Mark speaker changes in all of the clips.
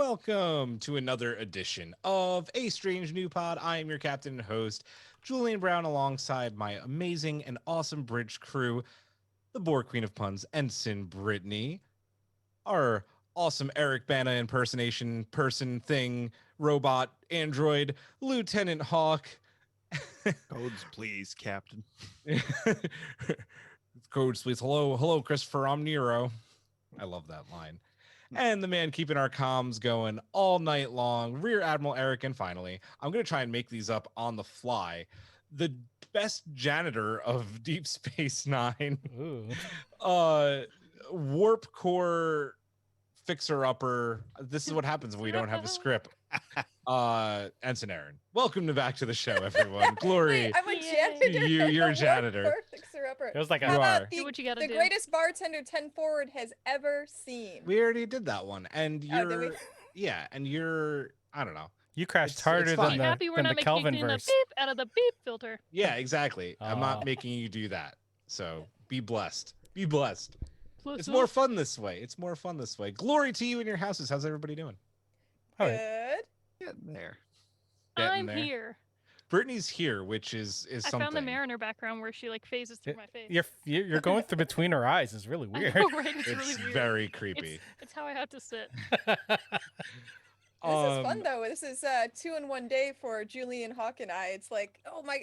Speaker 1: welcome to another edition of A Strange New Pod. I am your captain and host, Julian Brown, alongside my amazing and awesome bridge crew, the Boar Queen of Puns, Ensign Brittany, our awesome Eric Bana impersonation person thing, robot, android, Lieutenant Hawk.
Speaker 2: Codes, please, Captain.
Speaker 1: Codes, please. Hello, Christopher. I'm Nero. I love that line. And the man keeping our comms going all night long, Rear Admiral Eric. And finally, I'm going to try and make these up on the fly. The best janitor of Deep Space Nine, warp core fixer-upper. This is what happens when we don't have a script. Ensign Aaron, welcome back to the show, everyone. Glory.
Speaker 3: Wait, I'm a janitor.
Speaker 1: You're a janitor.
Speaker 3: Fixer-upper.
Speaker 4: It was like
Speaker 3: How about
Speaker 4: do
Speaker 3: the,
Speaker 4: what you gotta
Speaker 3: the
Speaker 4: do.
Speaker 3: greatest bartender 10 Forward has ever seen.
Speaker 1: We already did that one, and
Speaker 3: Oh, did we?
Speaker 1: yeah, and you're, I don't know.
Speaker 4: You crashed
Speaker 1: It's
Speaker 4: harder
Speaker 1: fine.
Speaker 4: than
Speaker 5: Happy we're
Speaker 4: the
Speaker 5: not making
Speaker 4: Kelvin
Speaker 5: you clean the
Speaker 4: verse.
Speaker 5: beep out of the beep filter.
Speaker 1: Yeah, exactly. I'm not
Speaker 4: Aw.
Speaker 1: making you do that. So be blessed. Be blessed.
Speaker 5: Plus
Speaker 1: It's more fun this way. It's more fun this way. Glory to you in your houses. How's everybody doing?
Speaker 4: All right.
Speaker 3: Good.
Speaker 2: Getting there.
Speaker 1: Getting
Speaker 5: I'm
Speaker 1: there.
Speaker 5: here.
Speaker 1: Brittany's here, which is
Speaker 5: I
Speaker 1: something.
Speaker 5: found the Mariner background where she like phases through my face.
Speaker 4: You're going through between her eyes. It's really
Speaker 5: I
Speaker 4: weird.
Speaker 5: know, right? It's,
Speaker 1: It's
Speaker 5: really weird.
Speaker 1: very creepy.
Speaker 5: It's how I have to sit.
Speaker 3: This is fun though. This is 2 in 1 day for Julie and Hawk and I. It's like, oh my,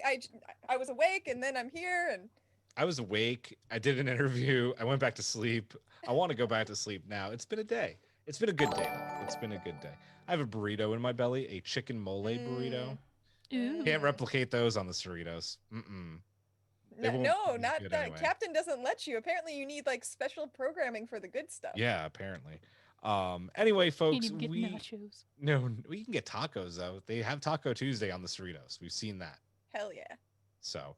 Speaker 3: I was awake and then I'm here and
Speaker 1: I was awake. I did an interview. I went back to sleep. I want to go back to sleep now. It's been a day. It's been a good day. It's been a good day. I have a burrito in my belly, a chicken mole burrito.
Speaker 5: Ooh.
Speaker 1: Can't replicate those on the Cerritos. They won't
Speaker 3: no,
Speaker 1: be
Speaker 3: not
Speaker 1: good
Speaker 3: that.
Speaker 1: anyway.
Speaker 3: Captain doesn't let you. Apparently, you need like special programming for the good stuff.
Speaker 1: Yeah, apparently. Anyway,
Speaker 5: Can't
Speaker 1: folks,
Speaker 5: even get
Speaker 1: we
Speaker 5: nachos.
Speaker 1: we can get tacos though. They have Taco Tuesday on the Cerritos. We've seen that.
Speaker 3: Hell yeah.
Speaker 1: So,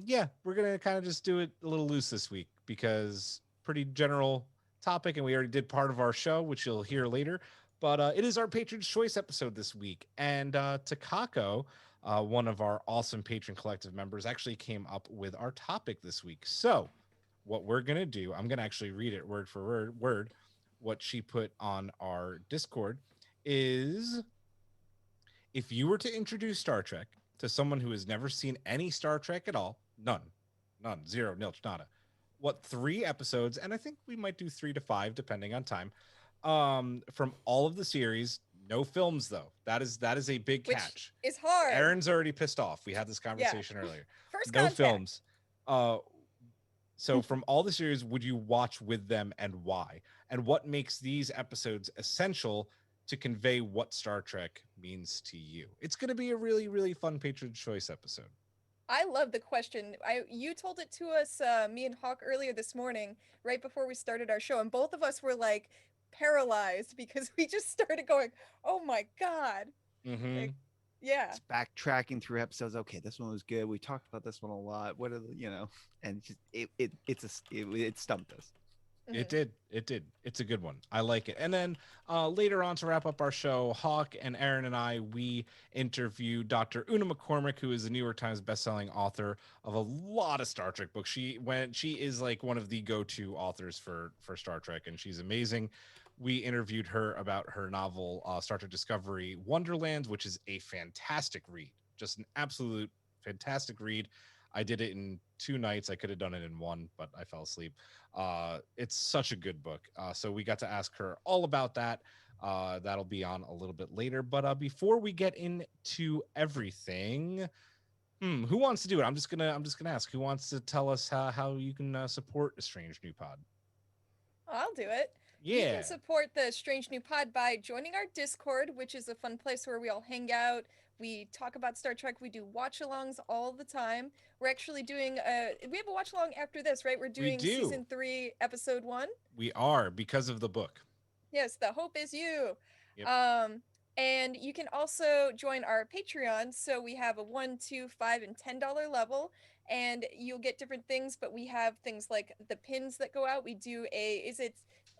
Speaker 1: yeah, we're gonna kind of just do it a little loose this week because pretty general topic, and we already did part of our show, which you'll hear later. But it is our Patron's Choice episode this week, and Takako, one of our awesome Patron Collective members, actually came up with our topic this week. So, what we're gonna do, I'm gonna actually read it word for word. What she put on our Discord is, if you were to introduce Star Trek to someone who has never seen any Star Trek at all, none, zero, nilch, nada, what 3 episodes, and I think we might do 3 to 5 depending on time, from all of the series, no films though. That is a big
Speaker 3: Which
Speaker 1: catch.
Speaker 3: is hard.
Speaker 1: Aaron's already pissed off. We had this conversation earlier.
Speaker 3: First
Speaker 1: No
Speaker 3: contact.
Speaker 1: films. So from all the series, would you watch with them and why? And what makes these episodes essential to convey what Star Trek means to you? It's going to be a really, really fun Patron Choice episode.
Speaker 3: I love the question. You told it to us, me and Hawk, earlier this morning, right before we started our show, and both of us were like paralyzed because we just started going, "Oh my god!"
Speaker 1: Mm-hmm.
Speaker 3: Like, yeah,
Speaker 2: It's backtracking through episodes. Okay, this one was good. We talked about this one a lot. What are the, and just it stumped us.
Speaker 1: It did. It's a good one. I like it. And then later on, to wrap up our show, Hawk and Aaron and I, we interviewed Dr. Una McCormack, who is the New York Times bestselling author of a lot of Star Trek books. She is like one of the go-to authors for Star Trek, and she's amazing. We interviewed her about her novel, Star Trek Discovery Wonderlands, which is a fantastic read, just an absolute fantastic read. I did it in 2 nights. I could have done it in 1, but I fell asleep. It's such a good book. So we got to ask her all about that. That'll be on a little bit later. But before we get into everything, who wants to do it? I'm just gonna ask. Who wants to tell us how you can support a Strange New Pod?
Speaker 3: I'll do it. You
Speaker 1: Yeah.
Speaker 3: can support the Strange New Pod by joining our Discord, which is a fun place where we all hang out. We talk about Star Trek. We do watch-alongs all the time. We're actually doing we have a watch-along after this, right? We're doing
Speaker 1: do.
Speaker 3: season 3, episode 1.
Speaker 1: We are, because of the book.
Speaker 3: Yes, The Hope Is You.
Speaker 1: Yep.
Speaker 3: And you can also join our Patreon. So we have a $1, $2, $5, and $10 level, and you'll get different things. But we have things like the pins that go out. We do is it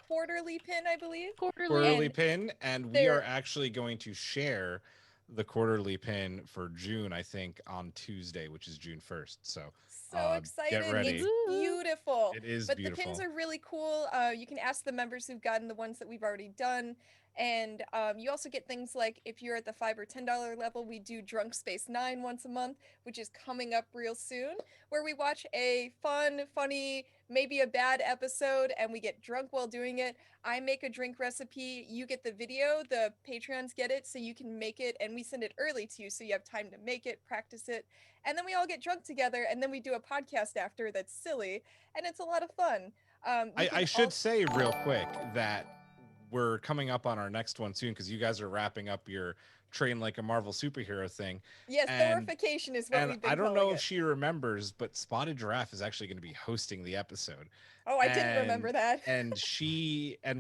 Speaker 3: quarterly pin, I believe.
Speaker 1: Quarterly
Speaker 3: And
Speaker 1: pin, and we
Speaker 3: they're-
Speaker 1: are actually going to share the quarterly pin for June, I think, on Tuesday, which is June 1st. So
Speaker 3: excited!
Speaker 1: get ready.
Speaker 3: It's beautiful.
Speaker 1: It is
Speaker 3: But
Speaker 1: beautiful.
Speaker 3: the pins are really cool. You can ask the members who've gotten the ones that we've already done. And you also get things like if you're at the $5 or $10 level, we do Drunk Space 9 once a month, which is coming up real soon, where we watch a fun, funny, maybe a bad episode and we get drunk while doing it. I make a drink recipe, you get the video, the Patreons get it, so you can make it, and we send it early to you so you have time to make it, practice it, and then we all get drunk together, and then we do a podcast after that's silly, and it's a lot of fun.
Speaker 1: I should say real quick that we're coming up on our next one soon because you guys are wrapping up your Train Like a Marvel Superhero thing.
Speaker 3: Yes, Thorification is what we've been
Speaker 1: I don't
Speaker 3: calling
Speaker 1: know
Speaker 3: it.
Speaker 1: if she remembers, but Spotted Giraffe is actually going to be hosting the episode.
Speaker 3: Oh, I didn't remember that.
Speaker 1: And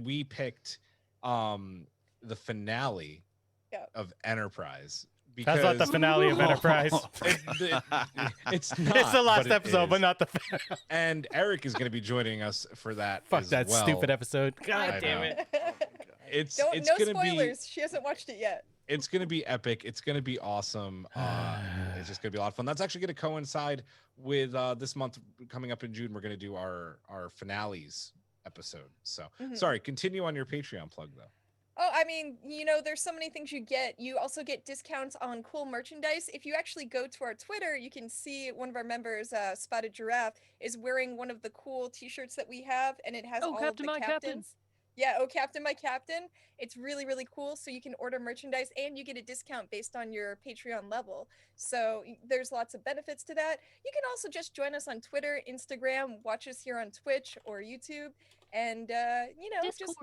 Speaker 1: we picked the finale of Enterprise. Because
Speaker 4: that's not the finale of Enterprise.
Speaker 1: It's not.
Speaker 4: It's the last
Speaker 1: but
Speaker 4: episode, but not the finale.
Speaker 1: And Eric is going to be joining us for that.
Speaker 4: Fuck
Speaker 1: as
Speaker 4: that
Speaker 1: well.
Speaker 4: stupid episode.
Speaker 1: I
Speaker 4: God damn
Speaker 1: know.
Speaker 4: it.
Speaker 1: It's
Speaker 3: no
Speaker 1: gonna
Speaker 3: spoilers. She hasn't watched it yet.
Speaker 1: It's gonna be epic. It's gonna be awesome. It's just gonna be a lot of fun. That's actually gonna coincide with this month coming up in June. We're gonna do our finales episode. So sorry. Continue on your Patreon plug though.
Speaker 3: Oh, I mean, there's so many things you get. You also get discounts on cool merchandise. If you actually go to our Twitter, you can see one of our members, Spotted Giraffe, is wearing one of the cool t-shirts that we have, and it has all
Speaker 5: Captain,
Speaker 3: of the
Speaker 5: my
Speaker 3: captains. Yeah, oh, Captain, my Captain. It's really, really cool. So you can order merchandise and you get a discount based on your Patreon level. So there's lots of benefits to that. You can also just join us on Twitter, Instagram, watch us here on Twitch or YouTube, and, just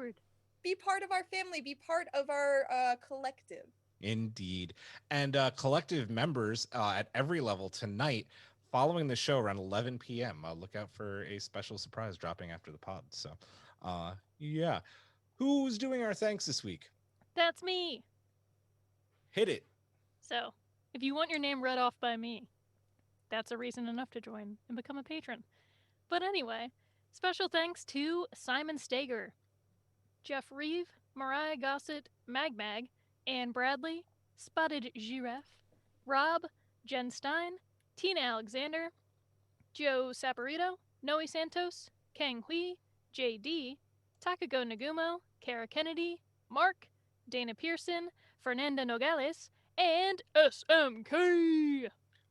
Speaker 3: be part of our family, be part of our collective.
Speaker 1: Indeed. And collective members at every level tonight, following the show around 11 p.m. Look out for a special surprise dropping after the pod. So, yeah. Who's doing our thanks this week?
Speaker 5: That's me.
Speaker 1: Hit it.
Speaker 5: So, if you want your name read off by me, that's a reason enough to join and become a patron. But anyway, special thanks to Simon Stager, Jeff Reeve, Mariah Gossett, Magmag, Anne Bradley, Spotted Giraffe, Rob, Jen Stein, Tina Alexander, Joe Saporito, Noe Santos, Kang Hui, JD, Takako Nagumo, Kara Kennedy, Mark, Dana Pearson, Fernanda Nogales, and SMK.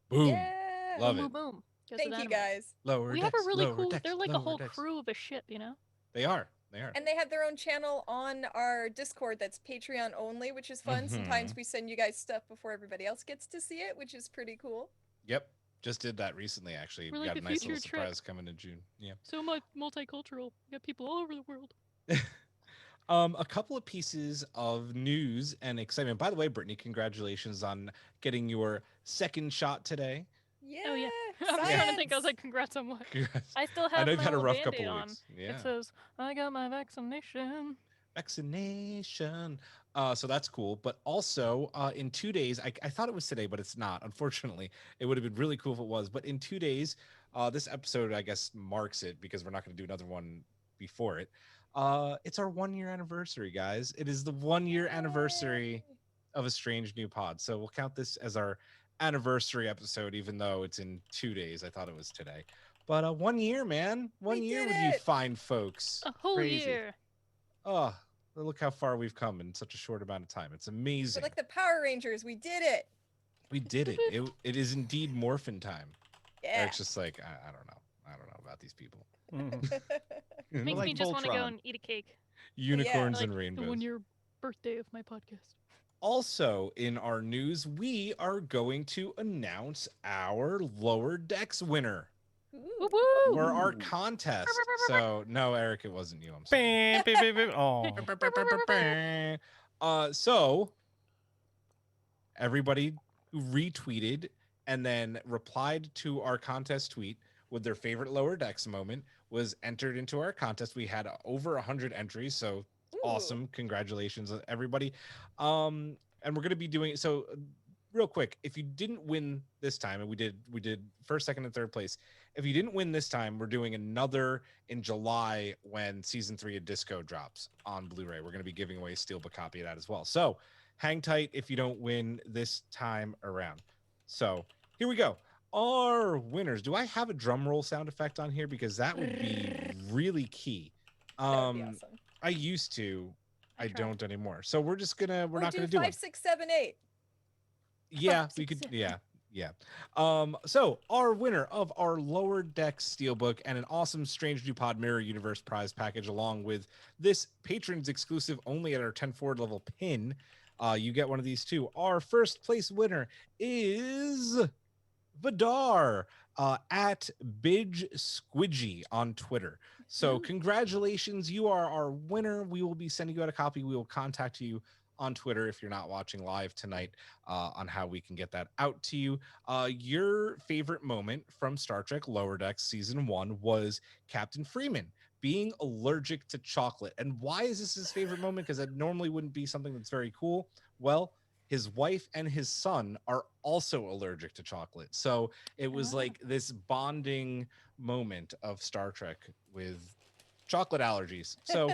Speaker 1: Boom.
Speaker 3: Yeah.
Speaker 1: Love
Speaker 5: boom,
Speaker 1: it.
Speaker 5: Boom, boom.
Speaker 3: Thank you guys.
Speaker 5: We have a really cool, they're like a whole crew of a ship,
Speaker 1: They are.
Speaker 3: And they have their own channel on our Discord that's Patreon only, which is fun. Sometimes we send you guys stuff before everybody else gets to see it, which is pretty cool.
Speaker 1: Yep. Just did that recently, actually.
Speaker 5: We're
Speaker 1: We
Speaker 5: like
Speaker 1: got a
Speaker 5: a
Speaker 1: nice little
Speaker 5: future trip.
Speaker 1: surprise coming in June. Yeah.
Speaker 5: So multicultural. We got people all over the world.
Speaker 1: A couple of pieces of news and excitement. By the way, Brittany, congratulations on getting your second shot today.
Speaker 3: Yeah.
Speaker 5: Oh yeah. I was trying to think. I was like, congrats on what?
Speaker 1: Congrats.
Speaker 5: I still
Speaker 1: I
Speaker 5: have
Speaker 1: know
Speaker 5: my
Speaker 1: you've had a
Speaker 5: little
Speaker 1: rough
Speaker 5: Band-Aid
Speaker 1: couple
Speaker 5: on.
Speaker 1: weeks. Yeah.
Speaker 5: It says, I got my vaccination.
Speaker 1: Vaccination. So that's cool. But also in 2 days, I thought it was today, but it's not. Unfortunately, it would have been really cool if it was. But in 2 days, this episode, I guess, marks it because we're not going to do another one before it. It's our 1 year anniversary, guys. It is the 1 year anniversary of A Strange New Pod. So we'll count this as our anniversary episode, even though it's in 2 days. I thought it was today. But 1 year, man. 1 year with you fine folks.
Speaker 5: A whole
Speaker 1: Crazy.
Speaker 5: year.
Speaker 1: Oh, look how far we've come in such a short amount of time. It's amazing.
Speaker 3: We're like the Power Rangers. We did it.
Speaker 1: We did it. It is indeed morphin time.
Speaker 3: Yeah.
Speaker 1: Eric's just like, I don't know. I don't know about these people.
Speaker 5: Makes
Speaker 2: like
Speaker 5: me just want to go
Speaker 2: Voltron.
Speaker 5: and eat a cake.
Speaker 1: Unicorns
Speaker 5: Like
Speaker 1: and
Speaker 5: the
Speaker 1: rainbows.
Speaker 5: 1 year birthday of my podcast.
Speaker 1: Also, in our news, we are going to announce our Lower Decks winner
Speaker 5: Woo woo!
Speaker 1: for our contest. So, no, Eric, it wasn't you. I'm sorry.
Speaker 4: Bam, bam, bam, bam. Oh.
Speaker 1: So everybody who retweeted and then replied to our contest tweet with their favorite Lower Decks moment was entered into our contest. We had over 100 entries, so awesome. Congratulations, everybody. And we're going to be doing so real quick. If you didn't win this time, and we did first, second, and third place. If you didn't win this time, we're doing another in July when season 3 of Disco drops on Blu-ray. We're going to be giving away a steelbook copy of that as well. So hang tight if you don't win this time around. So here we go. Our winners. Do I have a drum roll sound effect on here? Because that would be really key.
Speaker 3: That would be awesome.
Speaker 1: I used to. I
Speaker 5: tried.
Speaker 1: don't anymore. So we're just gonna we're
Speaker 3: Or
Speaker 1: not
Speaker 3: do
Speaker 1: gonna do
Speaker 3: 5,
Speaker 1: it.
Speaker 3: 6, 7, 8.
Speaker 1: Yeah,
Speaker 5: 5,
Speaker 1: we
Speaker 5: 6,
Speaker 1: could.
Speaker 5: 7.
Speaker 1: Yeah. So our winner of our Lower Decks Steelbook and an awesome Strange New Pod Mirror Universe prize package, along with this patrons exclusive only at our 10 forward level pin. You get one of these too. Our first place winner is Vidar at Bidge Squidgy on Twitter. So
Speaker 5: Ooh.
Speaker 1: congratulations, you are our winner. We will be sending you out a copy. We will contact you on Twitter if you're not watching live tonight on how we can get that out to you. Your favorite moment from Star Trek Lower Decks Season 1 was Captain Freeman being allergic to chocolate. And why is this his favorite moment? Because it normally wouldn't be something that's very cool. Well, his wife and his son are also allergic to chocolate. So it was like this bonding moment of Star Trek with chocolate allergies. So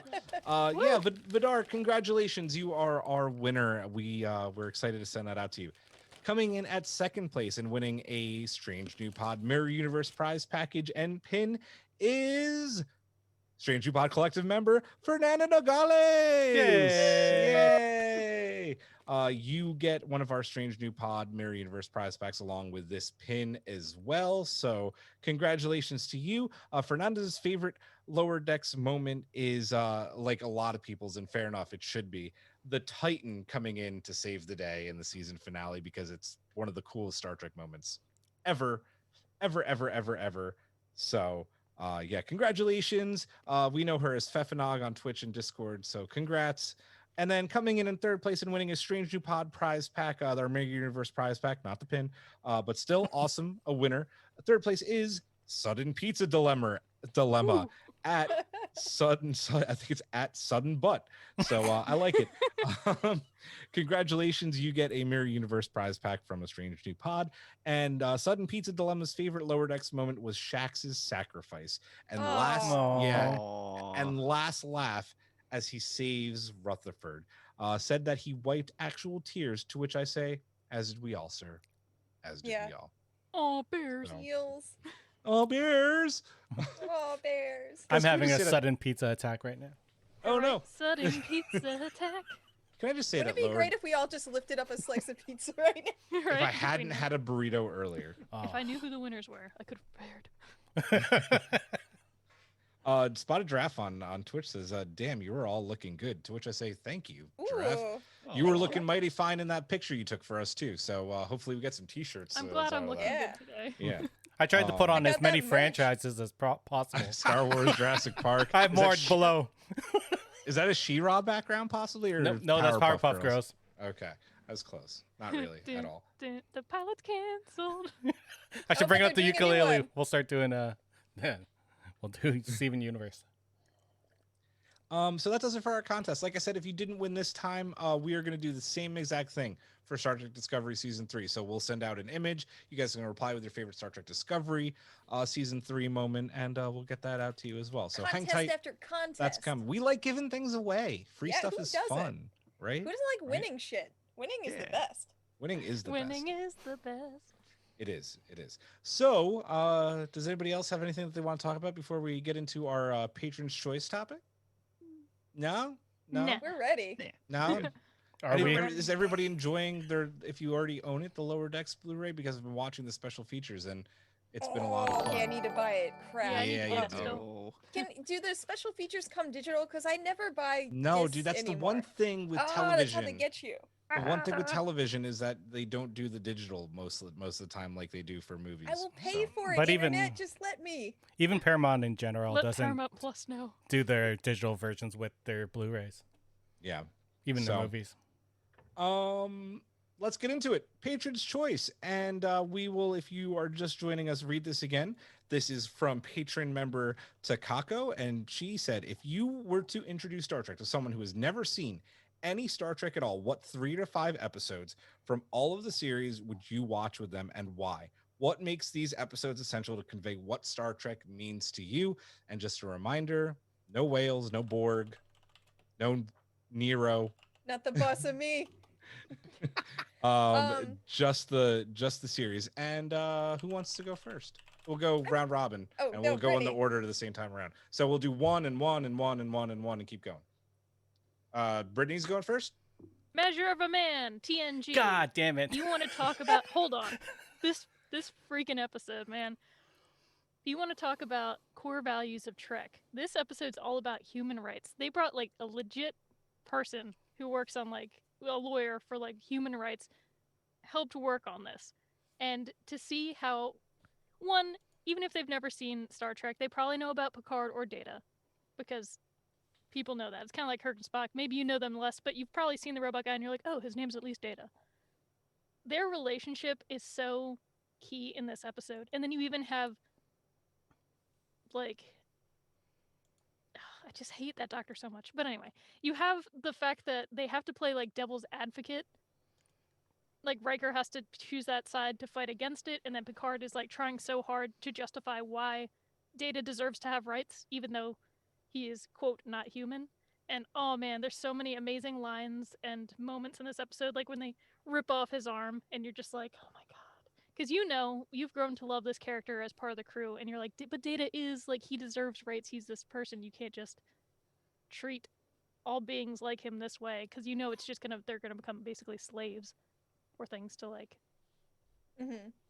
Speaker 1: yeah, but Vidar, congratulations. You are our winner. We're excited to send that out to you. Coming in at second place and winning a Strange New Pod Mirror Universe prize package and pin is Strange New Pod Collective member Fernando Nogales. Yay! You get one of our Strange New Pod Mirror Universe prize packs along with this pin as well. So congratulations to you. Fernando's favorite Lower Decks moment is like a lot of people's, and fair enough, it should be the Titan coming in to save the day in the season finale, because it's one of the coolest Star Trek moments ever. So yeah, congratulations. We know her as Fefenog on Twitch and Discord, so congrats. And then coming in third place and winning a Strange New Pod prize pack, our Mega Universe prize pack, not the pin, but still awesome, a winner. Third place is Sudden Pizza Dilemma
Speaker 5: Ooh.
Speaker 1: at Sudden, I think it's at Sudden Butt. So I like it. Congratulations, you get a Mirror Universe prize pack from a Strange New Pod. And Sudden Pizza Dilemma's favorite Lower Decks moment was Shax's sacrifice. And last laugh as he saves Rutherford. Said that he wiped actual tears, to which I say, as did we all, sir. As did we all.
Speaker 5: Oh, bears.
Speaker 1: So-
Speaker 3: Heels.
Speaker 1: Oh, bears.
Speaker 3: Oh, bears.
Speaker 4: I'm
Speaker 1: Guys, can we
Speaker 4: having
Speaker 1: just
Speaker 4: a
Speaker 1: say that-
Speaker 4: sudden pizza attack right now.
Speaker 1: Oh, no.
Speaker 5: Sudden pizza attack.
Speaker 1: Can I just say
Speaker 3: Wouldn't
Speaker 1: that,
Speaker 3: it be
Speaker 1: Lower,
Speaker 3: great if we all just lifted up a slice of pizza right now?
Speaker 5: Right?
Speaker 1: if I hadn't had a burrito earlier?
Speaker 5: If I knew who the winners were, I could have prepared.
Speaker 1: Spotted Giraffe on Twitch says, damn, you were all looking good. To which I say, thank you, Giraffe.
Speaker 3: Ooh.
Speaker 1: You were looking mighty fine in that picture you took for us, too. So hopefully we get some t-shirts.
Speaker 5: I'm glad I'm looking
Speaker 3: Yeah.
Speaker 5: good today.
Speaker 1: Yeah.
Speaker 4: I tried to put on
Speaker 3: I
Speaker 4: as
Speaker 3: got
Speaker 4: many
Speaker 3: that merch.
Speaker 4: franchises as possible.
Speaker 1: Star Wars, Jurassic Park.
Speaker 4: I have
Speaker 1: Is that
Speaker 4: more below.
Speaker 1: Is that a She-Ra background, possibly? Or
Speaker 4: No, that's Powerpuff Girls.
Speaker 1: Okay. That's close. Not really, at all.
Speaker 5: The pilot's canceled.
Speaker 4: I should bring
Speaker 3: but
Speaker 4: up the
Speaker 3: they're doing a new
Speaker 4: ukulele.
Speaker 3: one.
Speaker 4: We'll start doing we'll do Steven Universe.
Speaker 1: So that does it for our contest. Like I said, if you didn't win this time, we are going to do the same exact thing for Star Trek Discovery Season 3. So we'll send out an image. You guys are going to reply with your favorite Star Trek Discovery Season 3 moment, and we'll get that out to you as well. So hang
Speaker 3: Contest
Speaker 1: tight.
Speaker 3: after contest.
Speaker 1: That's coming. We like giving things away. Free
Speaker 3: Yeah,
Speaker 1: stuff
Speaker 3: who
Speaker 1: is
Speaker 3: doesn't?
Speaker 1: fun, right?
Speaker 3: Who doesn't like
Speaker 1: Right?
Speaker 3: winning shit? Winning is the
Speaker 2: Yeah.
Speaker 3: best.
Speaker 1: Winning is the
Speaker 5: Winning
Speaker 1: best.
Speaker 5: is the best.
Speaker 1: It is. It is. So, does anybody else have anything that they want to talk about before we get into our Patron's Choice topic? No? No?
Speaker 5: Nah.
Speaker 3: We're ready.
Speaker 1: No?
Speaker 4: Are we?
Speaker 1: Is everybody enjoying their, if you already own it, the Lower Decks Blu-ray? Because I've been watching the special features and it's been a lot of fun.
Speaker 3: Yeah, I need to buy it. Crap.
Speaker 5: Yeah,
Speaker 1: Yeah,
Speaker 5: you
Speaker 1: you
Speaker 5: do.
Speaker 1: do.
Speaker 3: Do the special features come digital? Because I never buy.
Speaker 1: No,
Speaker 3: discs
Speaker 1: dude, that's the
Speaker 3: anymore.
Speaker 1: one thing with
Speaker 3: That's
Speaker 1: television.
Speaker 3: how they get you.
Speaker 1: The one thing with television is that they don't do the digital most of the time like they do for movies.
Speaker 3: I will pay
Speaker 1: so.
Speaker 3: for it.
Speaker 4: But
Speaker 3: Internet,
Speaker 4: even-
Speaker 3: just let me.
Speaker 4: Even Paramount in general
Speaker 5: Let
Speaker 4: doesn't
Speaker 5: Paramount Plus know.
Speaker 4: do their digital versions with their Blu-rays,
Speaker 1: Yeah.
Speaker 4: even the
Speaker 1: So-
Speaker 4: movies.
Speaker 1: Let's get into it. Patron's Choice. And we will, if you are just joining us, read this again. This is from patron member Takako. And she said, if you were to introduce Star Trek to someone who has never seen any Star Trek at all, what 3 to 5 episodes from all of the series would you watch with them and why? What makes these episodes essential to convey what Star Trek means to you? And just a reminder, no whales, no Borg, no Nero.
Speaker 3: Not the boss of me.
Speaker 1: Just the series. And who wants to go first? We'll go round robin,
Speaker 3: Oh,
Speaker 1: and
Speaker 3: no,
Speaker 1: we'll go in the
Speaker 3: ready.
Speaker 1: order to the same time around. So we'll do 1 and 1 and 1 and 1 and 1 and keep going. Brittany's going first.
Speaker 5: Measure of a Man, TNG.
Speaker 4: God damn it.
Speaker 5: You want to talk about? Hold on, this freaking episode, man. If you want to talk about core values of Trek, this episode's all about human rights. They brought like a legit person who works on like a lawyer for like human rights, helped work on this, and to see how one, even if they've never seen Star Trek, they probably know about Picard or Data, because people know that. It's kind of like Kirk and Spock. Maybe you know them less, but you've probably seen the robot guy and you're like, oh, his name's at least Data. Their relationship is so key in this episode. And then you even have, like, I just hate that doctor so much. But anyway, you have the fact that they have to play, like, devil's advocate. Like, Riker has to choose that side to fight against it, and then Picard is, like, trying so hard to justify why Data deserves to have rights, even though he is, quote, not human. And oh man, there's so many amazing lines and moments in this episode, like when they rip off his arm and you're just like, oh my god. Because you know, you've grown to love this character as part of the crew, and you're like, but Data is, like, he deserves rights, he's this person, you can't just treat all beings like him this way, because you know it's just they're gonna become basically slaves or things to, like, I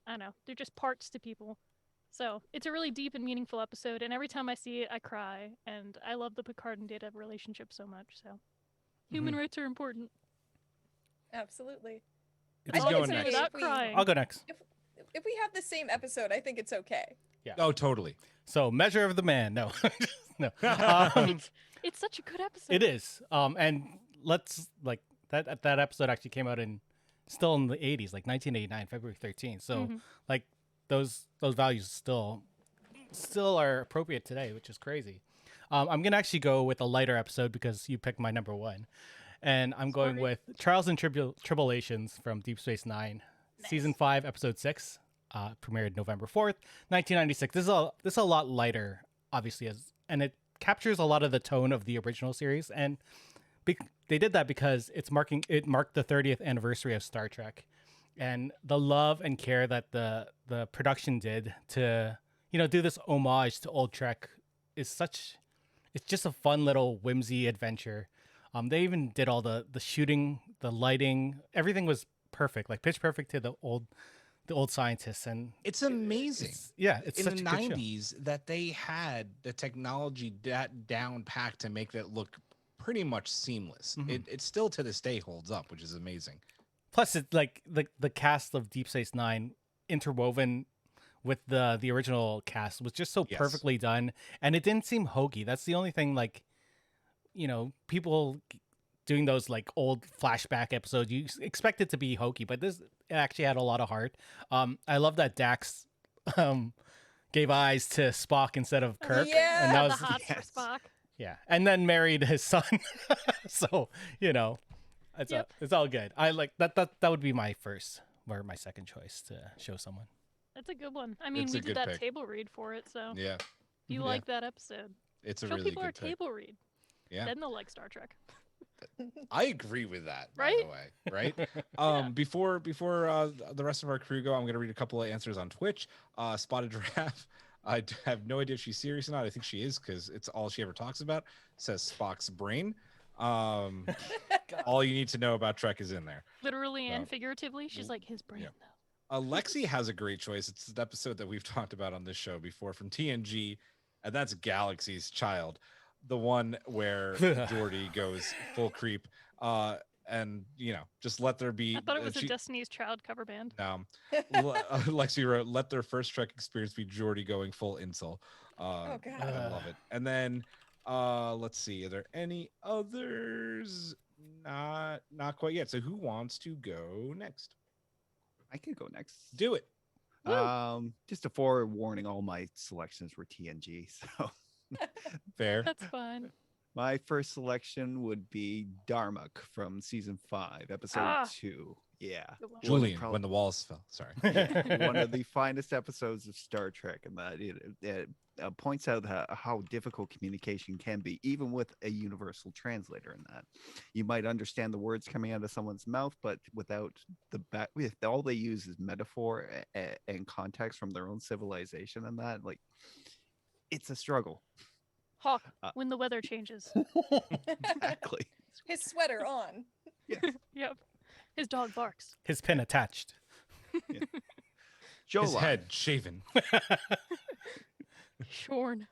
Speaker 5: don't know, they're just parts to people. So it's a really deep and meaningful episode, and every time I see it, I cry, and I love the Picard and Data relationship so much. So human rights are important.
Speaker 3: Absolutely.
Speaker 1: Who's
Speaker 3: I think
Speaker 1: going
Speaker 3: it's okay
Speaker 1: next?
Speaker 5: Without
Speaker 3: if we-
Speaker 5: crying.
Speaker 4: I'll go next.
Speaker 3: If we have the same episode, I think it's okay.
Speaker 1: Oh, totally.
Speaker 4: So, Measure of the Man. No. No.
Speaker 5: It's such a good episode.
Speaker 4: It is. And let's, like, that episode actually came out still in the 80s, like 1989, February 13th. So, like, those values still are appropriate today, which is crazy. I'm gonna actually go with a lighter episode because you picked my number one, and I'm going with Trials and Tribulations from Deep Space Nine, season 5, episode 6, premiered November 4th, 1996. This is a lot lighter, obviously, and it captures a lot of the tone of the original series, and they did that because it marked the 30th anniversary of Star Trek. And the love and care that the production did to, do this homage to old Trek it's just a fun little whimsy adventure. They even did all the shooting, the lighting, everything was perfect, like pitch perfect to the old scientists. And
Speaker 1: it's amazing.
Speaker 4: It's
Speaker 1: in
Speaker 4: such
Speaker 1: the
Speaker 4: a good show.
Speaker 1: 90s that they had the technology that down packed to make that look pretty much seamless. It still to this day holds up, which is amazing.
Speaker 4: Plus, it's like the cast of Deep Space Nine interwoven with the original cast was just so perfectly done, and it didn't seem hokey. That's the only thing. Like, people doing those like old flashback episodes, you expect it to be hokey, but this actually had a lot of heart. I love that Dax gave eyes to Spock instead of Kirk.
Speaker 3: Yeah,
Speaker 4: and that was
Speaker 5: the hots for Spock.
Speaker 4: Yeah, and then married his son. So it's all good. I like that. That would be my first or my second choice to show someone.
Speaker 5: That's a good one. I mean,
Speaker 1: It's
Speaker 5: we
Speaker 1: a
Speaker 5: did
Speaker 1: good
Speaker 5: that
Speaker 1: pick.
Speaker 5: table read for it, so
Speaker 1: Yeah,
Speaker 5: if you like that episode,
Speaker 1: it's a
Speaker 5: show
Speaker 1: really
Speaker 5: people
Speaker 1: good
Speaker 5: our
Speaker 1: pick.
Speaker 5: table read.
Speaker 1: Yeah,
Speaker 5: Then they'll like Star Trek.
Speaker 1: I agree with that.
Speaker 5: Right?
Speaker 1: By the way, right? Before the rest of our crew go, I'm going to read a couple of answers on Twitch. Spotted Giraffe. I have no idea if she's serious or not. I think she is because it's all she ever talks about. Says Spock's brain. All you need to know about Trek is in there.
Speaker 5: Literally and figuratively, she's like his brain.
Speaker 1: Yeah. Lexi has a great choice. It's an episode that we've talked about on this show before from TNG, and that's Galaxy's Child, the one where Geordi goes full creep, and just let there be.
Speaker 5: I thought it was a Destiny's Child cover band.
Speaker 1: Lexi wrote, "Let their first Trek experience be Geordi going full incel."
Speaker 3: Oh God,
Speaker 1: I love it. And then let's see, are there any others? Not quite yet. So who wants to go next?
Speaker 2: I could go next.
Speaker 1: Do it.
Speaker 2: Just a forewarning, all my selections were TNG, so
Speaker 1: Fair.
Speaker 5: That's fine.
Speaker 2: my first selection would be Darmok from season 5, episode 2. Yeah.
Speaker 5: Good one.
Speaker 1: Julian, when the walls fell. Sorry.
Speaker 2: One of the finest episodes of Star Trek, and that it points out how difficult communication can be, even with a universal translator. In that, you might understand the words coming out of someone's mouth, but without all they use is metaphor and context from their own civilization, and that, like, it's a struggle.
Speaker 5: Hawk, when the weather changes.
Speaker 2: Exactly.
Speaker 3: His sweater on.
Speaker 5: Yep. His dog barks.
Speaker 4: His pin attached.
Speaker 2: Joe
Speaker 1: His
Speaker 2: Line.
Speaker 1: head shaven.
Speaker 5: Shorn.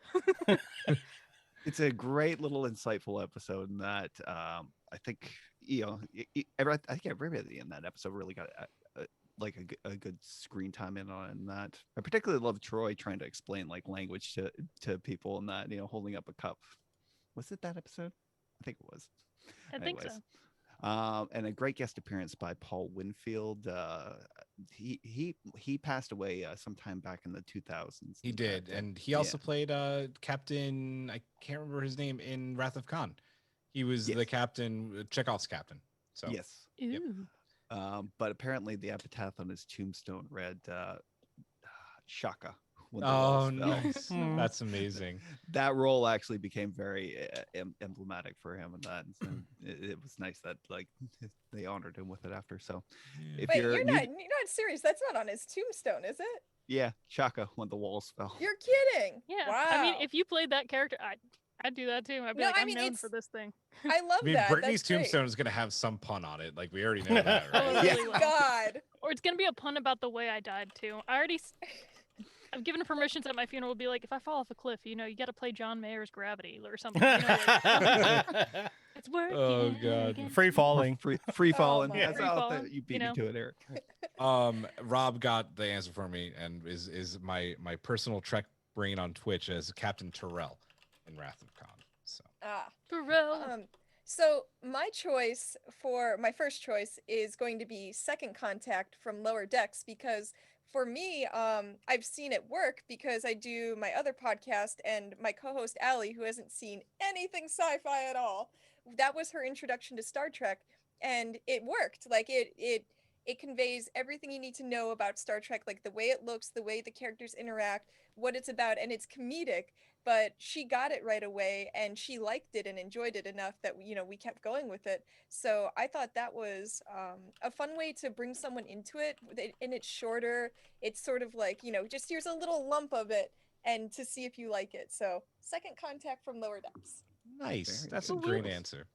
Speaker 2: It's a great little insightful episode in that I think I think everybody in that episode really got a good screen time in on it, and that I particularly love Troy trying to explain like language to people, and that holding up a cup. Was it that episode? I think it was.
Speaker 5: I think so.
Speaker 2: And a great guest appearance by Paul Winfield. He passed away sometime back in the 2000s.
Speaker 1: He did, and he also played Captain. I can't remember his name in Wrath of Khan. He was the captain, Chekhov's captain. So
Speaker 2: yes.
Speaker 5: Ooh.
Speaker 2: But apparently the epitaph on his tombstone read Shaka.
Speaker 1: Oh, nice. That's amazing.
Speaker 2: That role actually became very emblematic for him, and that it was nice that like they honored him with it after. So, if
Speaker 3: Wait, you're not serious. That's not on his tombstone, is it?
Speaker 2: Yeah, Shaka when the walls fell.
Speaker 3: You're kidding.
Speaker 5: Yeah.
Speaker 3: Wow.
Speaker 5: I mean, if you played that character, I'd do that too. I'd be I'm known for this thing.
Speaker 3: I love that.
Speaker 1: Brittany's tombstone is going to have some pun on it. Like, we already know that, right?
Speaker 5: Really well.
Speaker 3: God.
Speaker 5: Or it's going to be a pun about the way I died too. I've given permissions at my funeral will be like, if I fall off a cliff, you got to play John Mayer's Gravity or something. It's working.
Speaker 1: Oh, God.
Speaker 4: Free falling.
Speaker 2: Free falling.
Speaker 3: my
Speaker 2: That's
Speaker 5: Free
Speaker 2: how
Speaker 5: falling,
Speaker 2: you beat me to it, Eric.
Speaker 1: Rob got the answer for me, and is my personal Trek brain on Twitch as Captain Terrell in Wrath of Khan. So
Speaker 5: Terrell.
Speaker 3: So my first choice is going to be Second Contact from Lower Decks, because for me, I've seen it work because I do my other podcast, and my co-host Allie, who hasn't seen anything sci-fi at all, that was her introduction to Star Trek, and it worked. Like it conveys everything you need to know about Star Trek, like the way it looks, the way the characters interact, what it's about, and it's comedic. But she got it right away, and she liked it and enjoyed it enough that we kept going with it. So I thought that was a fun way to bring someone into it, and it's shorter. It's sort of like just here's a little lump of it, and to see if you like it. So Second Contact from Lower Decks.
Speaker 1: nice. That's a great answer.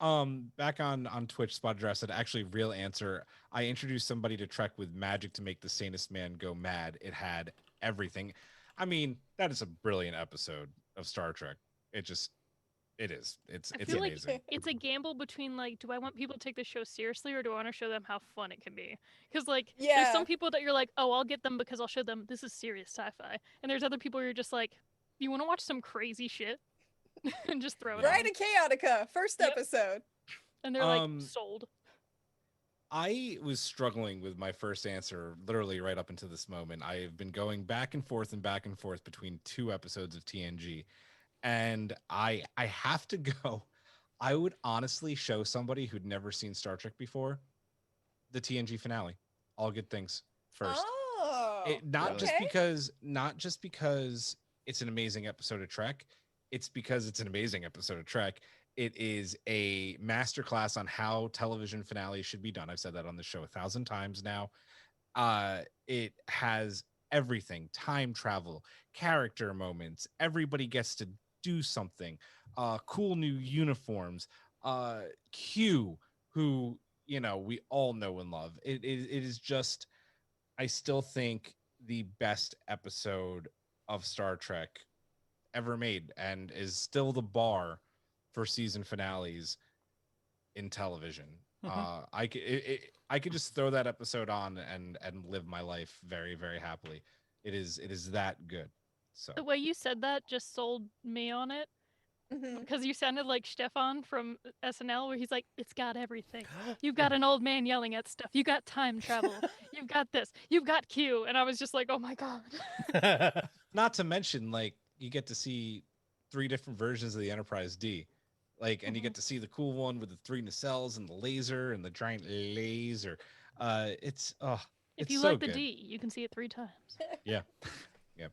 Speaker 1: Back on Twitch, Spot Dress said, actually, real answer. I introduced somebody to Trek with magic to make the sanest man go mad. It had everything. I mean, that is a brilliant episode of Star Trek. It is. It's
Speaker 5: feel
Speaker 1: amazing.
Speaker 5: like it's a gamble between like, do I want people to take the show seriously, or do I want to show them how fun it can be? Because like, there's some people that you're like, oh, I'll get them because I'll show them this is serious sci-fi, and there's other people where you're just like, you want to watch some crazy shit and just throw it on.
Speaker 3: Right to Chaotica, first episode.
Speaker 5: And they're like sold.
Speaker 1: I was struggling with my first answer literally right up until this moment. I've been going back and forth between two episodes of TNG, and I have to go. I would honestly show somebody who'd never seen Star Trek before the TNG finale. All Good Things first.
Speaker 3: Oh,
Speaker 1: Not just because it's an amazing episode of Trek. It's because it's an amazing episode of Trek. It is a masterclass on how television finales should be done. I've said that on the show 1,000 times now. It has everything: time travel, character moments. Everybody gets to do something. Cool new uniforms. Q, who we all know and love. It is just, I still think, the best episode of Star Trek ever made, and is still the bar for season finales in television. I could just throw that episode on and live my life very, very happily. It is that good. So
Speaker 5: The way you said that just sold me on it, because you sounded like Stefan from SNL, where he's like, it's got everything. You've got an old man yelling at stuff. You got time travel. You've got this. You've got Q. And I was just like, oh my God.
Speaker 1: Not to mention, like, you get to see 3 different versions of the Enterprise D. Like, and you get to see the cool one with the 3 nacelles and the laser and the giant laser. If
Speaker 5: you
Speaker 1: so
Speaker 5: like the
Speaker 1: good.
Speaker 5: D, you can see it 3 times.
Speaker 1: Yeah. Yep.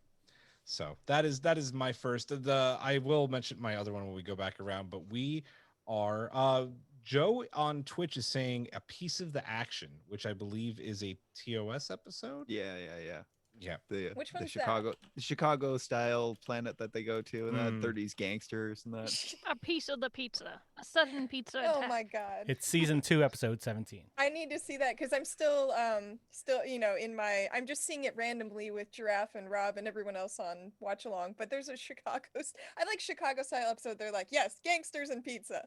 Speaker 1: So that is my first. I will mention my other one when we go back around, but we are Joe on Twitch is saying A Piece of the Action, which I believe is a TOS episode.
Speaker 2: Yeah.
Speaker 1: Yeah.
Speaker 3: Which
Speaker 2: the
Speaker 3: one's that?
Speaker 2: Chicago style planet that they go to, and
Speaker 1: Mm.
Speaker 2: they're these gangsters and that.
Speaker 5: A piece of the pizza. A sudden pizza
Speaker 3: Oh
Speaker 5: attack.
Speaker 3: my god.
Speaker 4: It's season 2, episode 17.
Speaker 3: I need to see that because I'm still in my I'm just seeing it randomly with Giraffe and Rob and everyone else on watch along. But there's a I like Chicago style episode. They're like, yes, gangsters and pizza.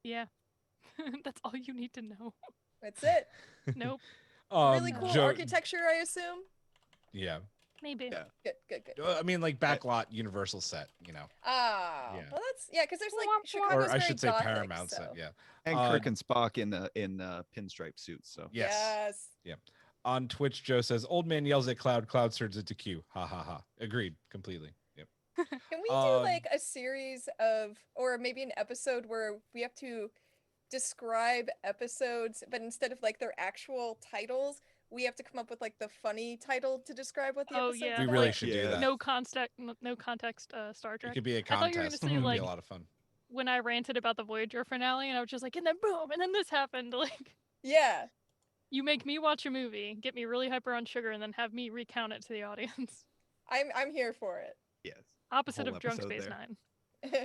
Speaker 5: Yeah. That's all you need to know.
Speaker 3: That's it.
Speaker 5: Nope.
Speaker 3: Really cool
Speaker 1: Joe-
Speaker 3: architecture, I assume.
Speaker 1: Yeah.
Speaker 5: Maybe.
Speaker 2: Yeah.
Speaker 3: Good.
Speaker 1: I mean, like backlot Universal set,
Speaker 3: Ah,
Speaker 1: Yeah.
Speaker 3: well, that's because there's like
Speaker 5: Womp womp.
Speaker 3: Chicago's
Speaker 1: or I
Speaker 3: very
Speaker 1: should say
Speaker 3: Gothic,
Speaker 1: Paramount
Speaker 3: so.
Speaker 1: set. Yeah.
Speaker 2: And Kirk and Spock in pinstripe suits. So
Speaker 1: Yes. On Twitch, Joe says, "Old man yells at Cloud. Cloud turns into Q. Ha ha ha." Agreed completely. Yep.
Speaker 3: Can we do like a series of, or maybe an episode where we have to describe episodes, but instead of like their actual titles, we have to come up with like the funny title to describe what the
Speaker 5: Oh,
Speaker 3: episode's
Speaker 5: yeah.
Speaker 1: We
Speaker 3: about?
Speaker 1: really should do
Speaker 2: Yeah.
Speaker 1: that.
Speaker 5: No context. Star
Speaker 1: It
Speaker 5: Trek.
Speaker 1: could be a
Speaker 5: I thought you were gonna
Speaker 1: contest.
Speaker 5: say,
Speaker 1: It would be
Speaker 5: like-
Speaker 1: a lot of fun.
Speaker 5: When I ranted about the Voyager finale, and I was just like, and then boom, and then this happened. Like,
Speaker 3: Yeah.
Speaker 5: you make me watch a movie, get me really hyper on sugar, and then have me recount it to the audience.
Speaker 3: I'm here for it.
Speaker 2: yes.
Speaker 5: Opposite
Speaker 2: Whole
Speaker 5: of Drunk
Speaker 2: episode
Speaker 5: Space
Speaker 2: there.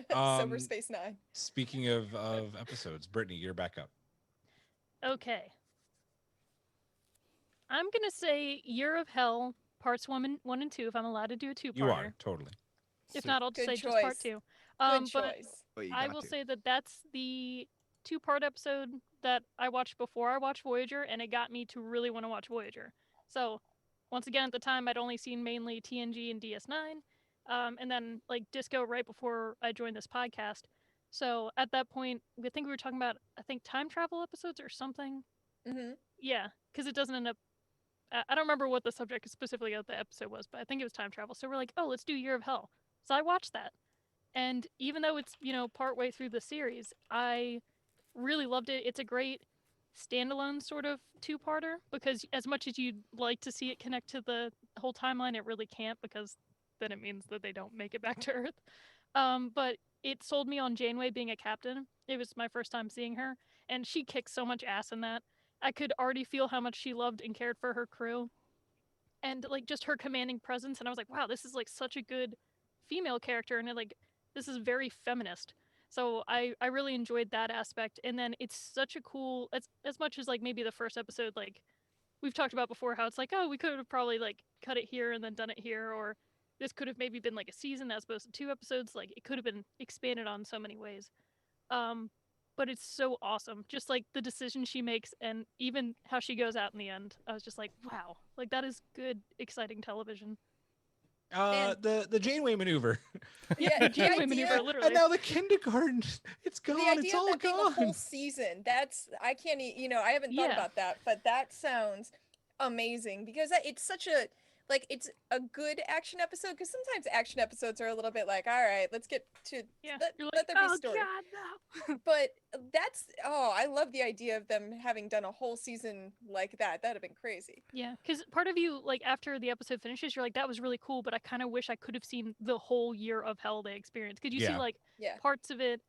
Speaker 5: 9.
Speaker 3: Sober Space 9.
Speaker 1: Speaking of episodes, Brittany, you're back up.
Speaker 5: Okay. I'm gonna say Year of Hell, parts 1 and 2, if I'm allowed to do a two-parter.
Speaker 1: You are totally.
Speaker 5: If not, I'll just
Speaker 3: Good
Speaker 5: say just part
Speaker 3: choice.
Speaker 5: 2.
Speaker 3: Good
Speaker 5: But
Speaker 3: choice.
Speaker 2: But you
Speaker 5: I
Speaker 2: got
Speaker 5: will
Speaker 2: to.
Speaker 5: say that that's the two-part episode that I watched before I watched Voyager, and it got me to really want to watch Voyager. So, once again, at the time, I'd only seen mainly TNG and DS9, and then like Disco right before I joined this podcast. So at that point, I think we were talking about time travel episodes or something.
Speaker 3: Mm-hmm.
Speaker 5: Yeah, because it doesn't end up. I don't remember what the subject specifically of the episode was, but I think it was time travel. So we're like, oh, let's do Year of Hell. So I watched that. And even though it's, part way through the series, I really loved it. It's a great standalone sort of two-parter because as much as you'd like to see it connect to the whole timeline, it really can't because then it means that they don't make it back to Earth. But it sold me on Janeway being a captain. It was my first time seeing her, and she kicked so much ass in that. I could already feel how much she loved and cared for her crew. And like just her commanding presence, and I was like, wow, this is like such a good female character, and this is very feminist. So I really enjoyed that aspect. And then it's such a cool, as much as like maybe the first episode, like we've talked about before, how it's like, oh, we could have probably like cut it here and then done it here, or this could have maybe been like a season as opposed to 2 episodes. Like it could have been expanded on so many ways. But it's so awesome. Just like the decision she makes and even how she goes out in the end. I was just like, wow, like that is good, exciting television.
Speaker 1: The Janeway maneuver.
Speaker 3: Yeah,
Speaker 5: the
Speaker 3: the
Speaker 5: Janeway
Speaker 3: idea-
Speaker 5: maneuver, literally.
Speaker 1: And now the kindergarten. It's gone.
Speaker 3: The idea
Speaker 1: It's
Speaker 3: of
Speaker 1: all
Speaker 3: that being a whole
Speaker 1: gone.
Speaker 3: season, I can't, I haven't thought
Speaker 5: Yeah.
Speaker 3: about that, but that sounds amazing because it's such a, like, it's a good action episode because sometimes action episodes are a little bit like, all right, let's get to,
Speaker 5: Yeah,
Speaker 3: let,
Speaker 5: you're
Speaker 3: let
Speaker 5: like,
Speaker 3: there be
Speaker 5: oh
Speaker 3: story.
Speaker 5: god, no.
Speaker 3: But I love the idea of them having done a whole season like that. That'd have been crazy.
Speaker 5: Yeah, because part of you, like, after the episode finishes, you're like, that was really cool, but I kind of wish I could have seen the whole Year of Hell they experienced. Because you see,
Speaker 1: Yeah.
Speaker 5: like,
Speaker 3: Yeah.
Speaker 5: parts of it,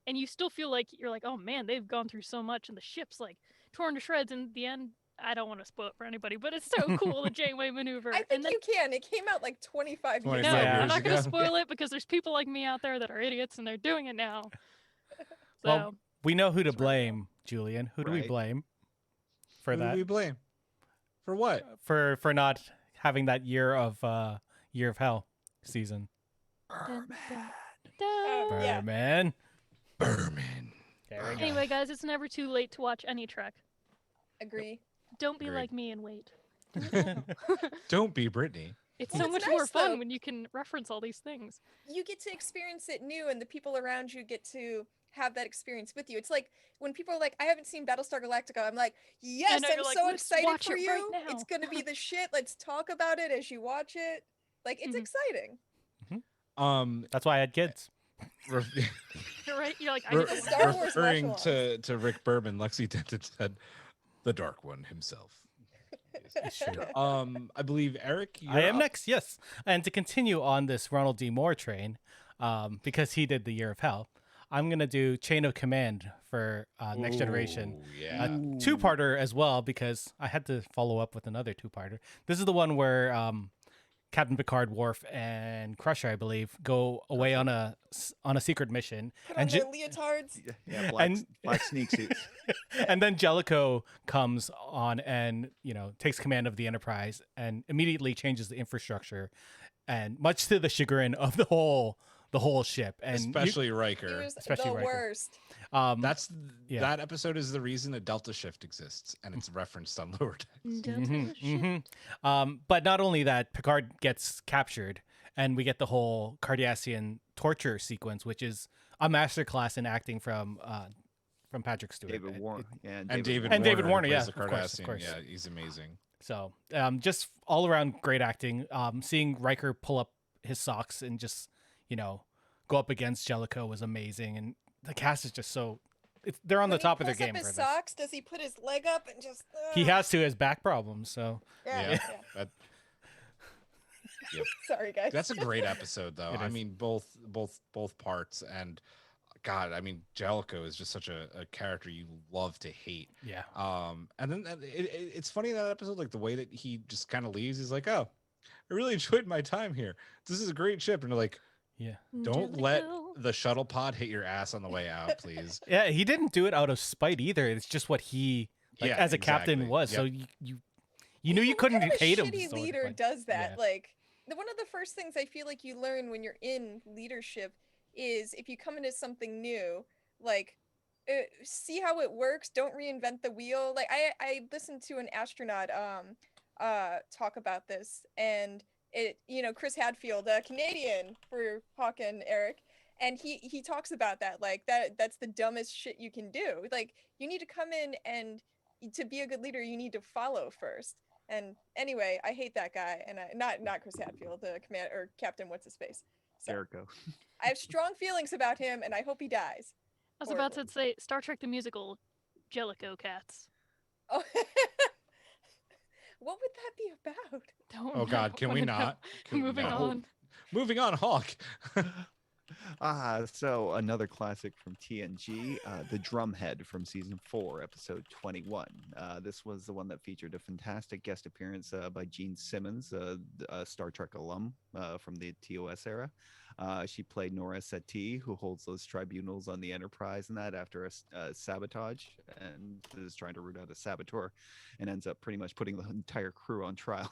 Speaker 5: and you still feel like, you're like, oh man, they've gone through so much, and the ship's, like, torn to shreds, and the end, I don't want to spoil it for anybody, but it's so cool, the Janeway maneuver.
Speaker 3: I think
Speaker 5: and then,
Speaker 3: you can. It came out like 25 years
Speaker 5: no,
Speaker 1: 25
Speaker 3: ago.
Speaker 5: I'm
Speaker 1: years
Speaker 5: not going to
Speaker 1: ago.
Speaker 5: spoil it, because there's people like me out there that are idiots, and they're doing it now. So,
Speaker 4: Well, we know who to
Speaker 2: That's right.
Speaker 4: blame, Julian. Who do we
Speaker 2: Right.
Speaker 4: blame for
Speaker 1: Who do
Speaker 4: that?
Speaker 1: we blame? For what?
Speaker 4: For not having that Year of Hell season.
Speaker 5: dun, dun,
Speaker 3: Oh,
Speaker 5: dun.
Speaker 3: yeah.
Speaker 4: Berman.
Speaker 1: Berman.
Speaker 4: There we go.
Speaker 5: Anyway, guys, it's never too late to watch any Trek.
Speaker 3: Agree.
Speaker 5: Don't be
Speaker 1: Agreed.
Speaker 5: like me and wait.
Speaker 1: Don't be Brittany.
Speaker 5: It's
Speaker 3: Well,
Speaker 5: so
Speaker 3: it's
Speaker 5: much more
Speaker 3: nice,
Speaker 5: fun
Speaker 3: though.
Speaker 5: when you can reference all these things.
Speaker 3: You get to experience it new, and the people around you get to have that experience with you. It's like when people are like, I haven't seen Battlestar Galactica, I'm like, yes,
Speaker 5: know,
Speaker 3: I'm
Speaker 5: you're like,
Speaker 3: so
Speaker 5: "Let's
Speaker 3: excited
Speaker 5: watch
Speaker 3: for
Speaker 5: it
Speaker 3: you.
Speaker 5: right now."
Speaker 3: It's gonna be the shit. Let's talk about it as you watch it. Like, it's
Speaker 5: Mhm.
Speaker 3: exciting.
Speaker 4: That's why I had kids.
Speaker 1: Ref-
Speaker 5: You're right. You're like, I
Speaker 1: re-
Speaker 5: get to
Speaker 3: Star
Speaker 5: watch
Speaker 3: Wars
Speaker 1: referring
Speaker 3: watch
Speaker 1: to Rick Berman, Lexi Denton said, "The Dark One himself." I believe Eric.
Speaker 4: I
Speaker 1: you're
Speaker 4: am
Speaker 1: up.
Speaker 4: next, yes. And to continue on this Ronald D. Moore train, because he did the Year of Hell, I'm gonna do Chain of Command for Next Generation.
Speaker 1: Ooh, yeah.
Speaker 4: Two-parter as well because I had to follow up with another two-parter. This is the one where Captain Picard, Worf, and Crusher, I believe, go away on a secret mission.
Speaker 3: Put on their leotards.
Speaker 2: Yeah, black,
Speaker 4: and-
Speaker 2: black sneak suits.
Speaker 4: And then Jellicoe comes on and, takes command of the Enterprise and immediately changes the infrastructure, and much to the chagrin of the whole ship, and
Speaker 1: Especially
Speaker 3: He
Speaker 1: Riker.
Speaker 3: was
Speaker 4: Especially
Speaker 3: the
Speaker 4: Riker.
Speaker 3: worst.
Speaker 1: That episode is the reason a Delta shift exists, and it's referenced on Lower Decks.
Speaker 4: But not only that, Picard gets captured, and we get the whole Cardassian torture sequence, which is a masterclass in acting from Patrick Stewart.
Speaker 2: David Warner. Yeah,
Speaker 1: And David
Speaker 4: Warner,
Speaker 1: plays
Speaker 4: yeah,
Speaker 1: the
Speaker 4: of course.
Speaker 1: Cardassian. Yeah, he's amazing.
Speaker 4: So just all around great acting. Seeing Riker pull up his socks and just, go up against Jellicoe was amazing. And the cast is just so, they're on the top of their game
Speaker 3: His
Speaker 4: for this.
Speaker 3: socks, does he put his leg up and just?
Speaker 4: He has to, his back problems. So
Speaker 1: Yeah. Yep.
Speaker 3: Sorry, guys.
Speaker 1: That's a great episode, though.
Speaker 4: It
Speaker 1: I
Speaker 4: is.
Speaker 1: mean, both parts, and God, I mean, Jellicoe is just such a character you love to hate.
Speaker 4: yeah.
Speaker 1: And then it's funny in that episode, like the way that he just kind of leaves. He's like, "Oh, I really enjoyed my time here. This is a great ship." And they're like,
Speaker 4: Yeah.
Speaker 1: "Don't let the shuttle pod hit your ass on the way out, please."
Speaker 4: Yeah, he didn't do it out of spite either. It's just what he,
Speaker 1: Yeah,
Speaker 4: as a captain,
Speaker 1: exactly.
Speaker 4: was.
Speaker 1: Yep.
Speaker 4: So you knew you couldn't
Speaker 3: What kind of a
Speaker 4: hate him.
Speaker 3: shitty
Speaker 4: sort of,
Speaker 3: leader
Speaker 4: but-
Speaker 3: does that.
Speaker 4: yeah.
Speaker 3: Like one of the first things I feel like you learn when you're in leadership is if you come into something new, like see how it works. Don't reinvent the wheel. Like I listened to an astronaut talk about this, and it Chris Hadfield, a Canadian for Hawk and Eric, and he talks about that, like that's the dumbest shit you can do. Like you need to come in, and to be a good leader you need to follow first. And anyway, I hate that guy, and not Chris Hadfield, the command or Captain what's his face. So
Speaker 2: Jericho.
Speaker 3: I have strong feelings about him, and I hope he dies.
Speaker 5: I was about to say Star Trek the Musical, Jellicoe cats.
Speaker 3: Oh. What would that be about?
Speaker 5: Don't
Speaker 1: Oh God, can we
Speaker 5: wanna know.
Speaker 1: not?
Speaker 5: Moving
Speaker 1: no.
Speaker 5: on.
Speaker 1: Moving on, Hawk.
Speaker 2: So another classic from TNG, The Drumhead from season 4, episode 21. This was the one that featured a fantastic guest appearance by Gene Simmons, a Star Trek alum from the TOS era. She played Nora Settee, who holds those tribunals on the Enterprise and that after a sabotage, and is trying to root out a saboteur, and ends up pretty much putting the entire crew on trial.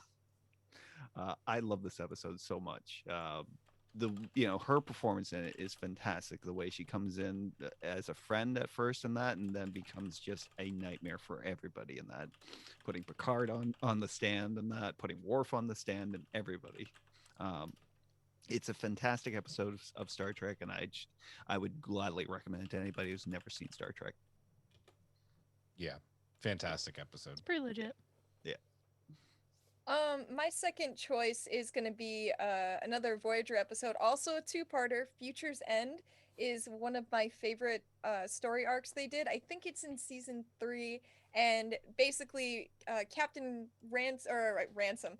Speaker 2: I love this episode so much. Her performance in it is fantastic. The way she comes in as a friend at first in that, and then becomes just a nightmare for everybody in that, putting Picard on the stand and that, putting Worf on the stand, and everybody. It's a fantastic episode of Star Trek, and I would gladly recommend it to anybody who's never seen Star Trek.
Speaker 1: Yeah, fantastic episode.
Speaker 5: It's pretty legit.
Speaker 3: My second choice is going to be another Voyager episode, also a two-parter. Future's End is one of my favorite story arcs they did. I think it's in season 3, and basically Captain Ransom,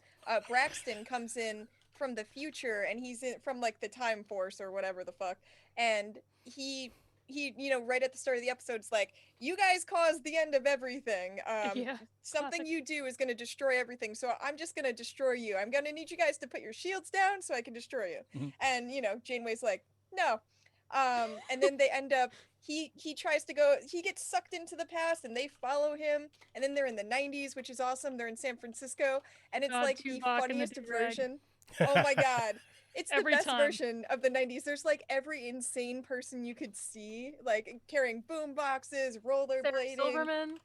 Speaker 3: Braxton comes in from the future, and he's from like the Time Force or whatever the fuck, and he right at the start of the episode, it's like, you guys caused the end of everything.
Speaker 5: Yeah,
Speaker 3: Something
Speaker 5: classic.
Speaker 3: you do is going to destroy everything, so I'm just going to destroy you. I'm going to need you guys to put your shields down so I can destroy you.
Speaker 4: Mhm.
Speaker 3: And Janeway's like, no. And then they end up, he tries to go, he gets sucked into the past, and they follow him, and then they're in the 90s, which is awesome. They're in San Francisco, and it's
Speaker 5: God,
Speaker 3: like the
Speaker 5: Tuvok and the
Speaker 3: funniest
Speaker 5: do-rag.
Speaker 3: version. Oh my God. It's the
Speaker 5: Every
Speaker 3: best
Speaker 5: time.
Speaker 3: version of the 90s. There's like every insane person you could see, like carrying boom boxes,
Speaker 5: Sarah
Speaker 3: rollerblading.
Speaker 5: Silverman.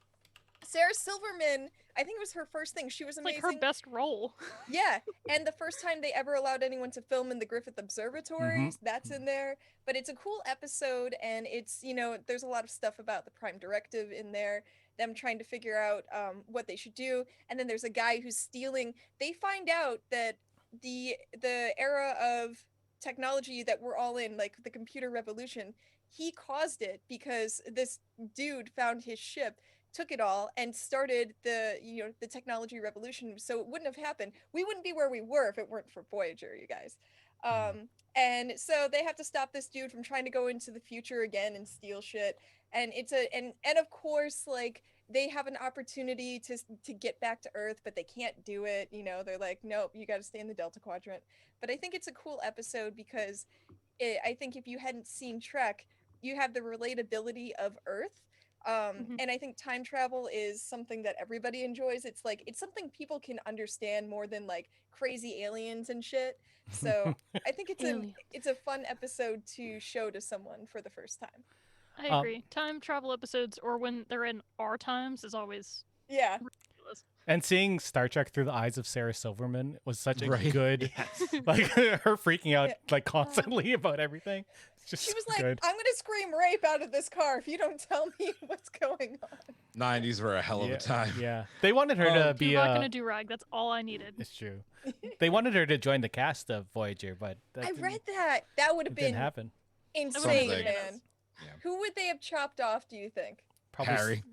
Speaker 3: Sarah Silverman, I think it was her first thing. She was
Speaker 5: It's
Speaker 3: amazing.
Speaker 5: like her best role.
Speaker 3: Yeah, and the first time they ever allowed anyone to film in the Griffith Observatory, that's in there. But it's a cool episode, and it's, there's a lot of stuff about the Prime Directive in there, them trying to figure out what they should do. And then there's a guy who's stealing. They find out that the era of technology that we're all in, like the computer revolution, he caused it because this dude found his ship, took it all, and started the technology revolution. So it wouldn't have happened. We wouldn't be where we were if it weren't for Voyager, you guys. And so they have to stop this dude from trying to go into the future again and steal shit. And it's and of course, like, they have an opportunity to get back to Earth, but they can't do it. You know, they're like, nope, you got to stay in the Delta Quadrant. But I think it's a cool episode because I think if you hadn't seen Trek, you have the relatability of Earth. And I think time travel is something that everybody enjoys. It's like, it's something people can understand more than like crazy aliens and shit. So I think it's a fun episode to show to someone for the first time.
Speaker 5: I agree. Time travel episodes, or when they're in our times, is always
Speaker 3: Yeah.
Speaker 5: ridiculous.
Speaker 4: And seeing Star Trek through the eyes of Sarah Silverman was such a
Speaker 1: Right.
Speaker 4: good,
Speaker 2: Yes.
Speaker 4: like her freaking out
Speaker 3: Yeah.
Speaker 4: like constantly about everything. It's just
Speaker 3: She was
Speaker 4: so
Speaker 3: like,
Speaker 4: good.
Speaker 3: I'm gonna scream rape out of this car if you don't tell me what's going on.
Speaker 1: 90s were a hell of a time.
Speaker 4: Yeah, they wanted her to be.
Speaker 5: You're not gonna do rag. That's all I needed.
Speaker 4: It's true. They wanted her to join the cast of Voyager, but that
Speaker 3: I
Speaker 4: didn't-
Speaker 3: read that. That would
Speaker 4: it
Speaker 3: have
Speaker 4: didn't
Speaker 3: been
Speaker 4: happen.
Speaker 3: insane,
Speaker 1: Something.
Speaker 3: man.
Speaker 1: Yeah.
Speaker 3: Who would they have chopped off, do you think?
Speaker 4: Probably
Speaker 1: Harry.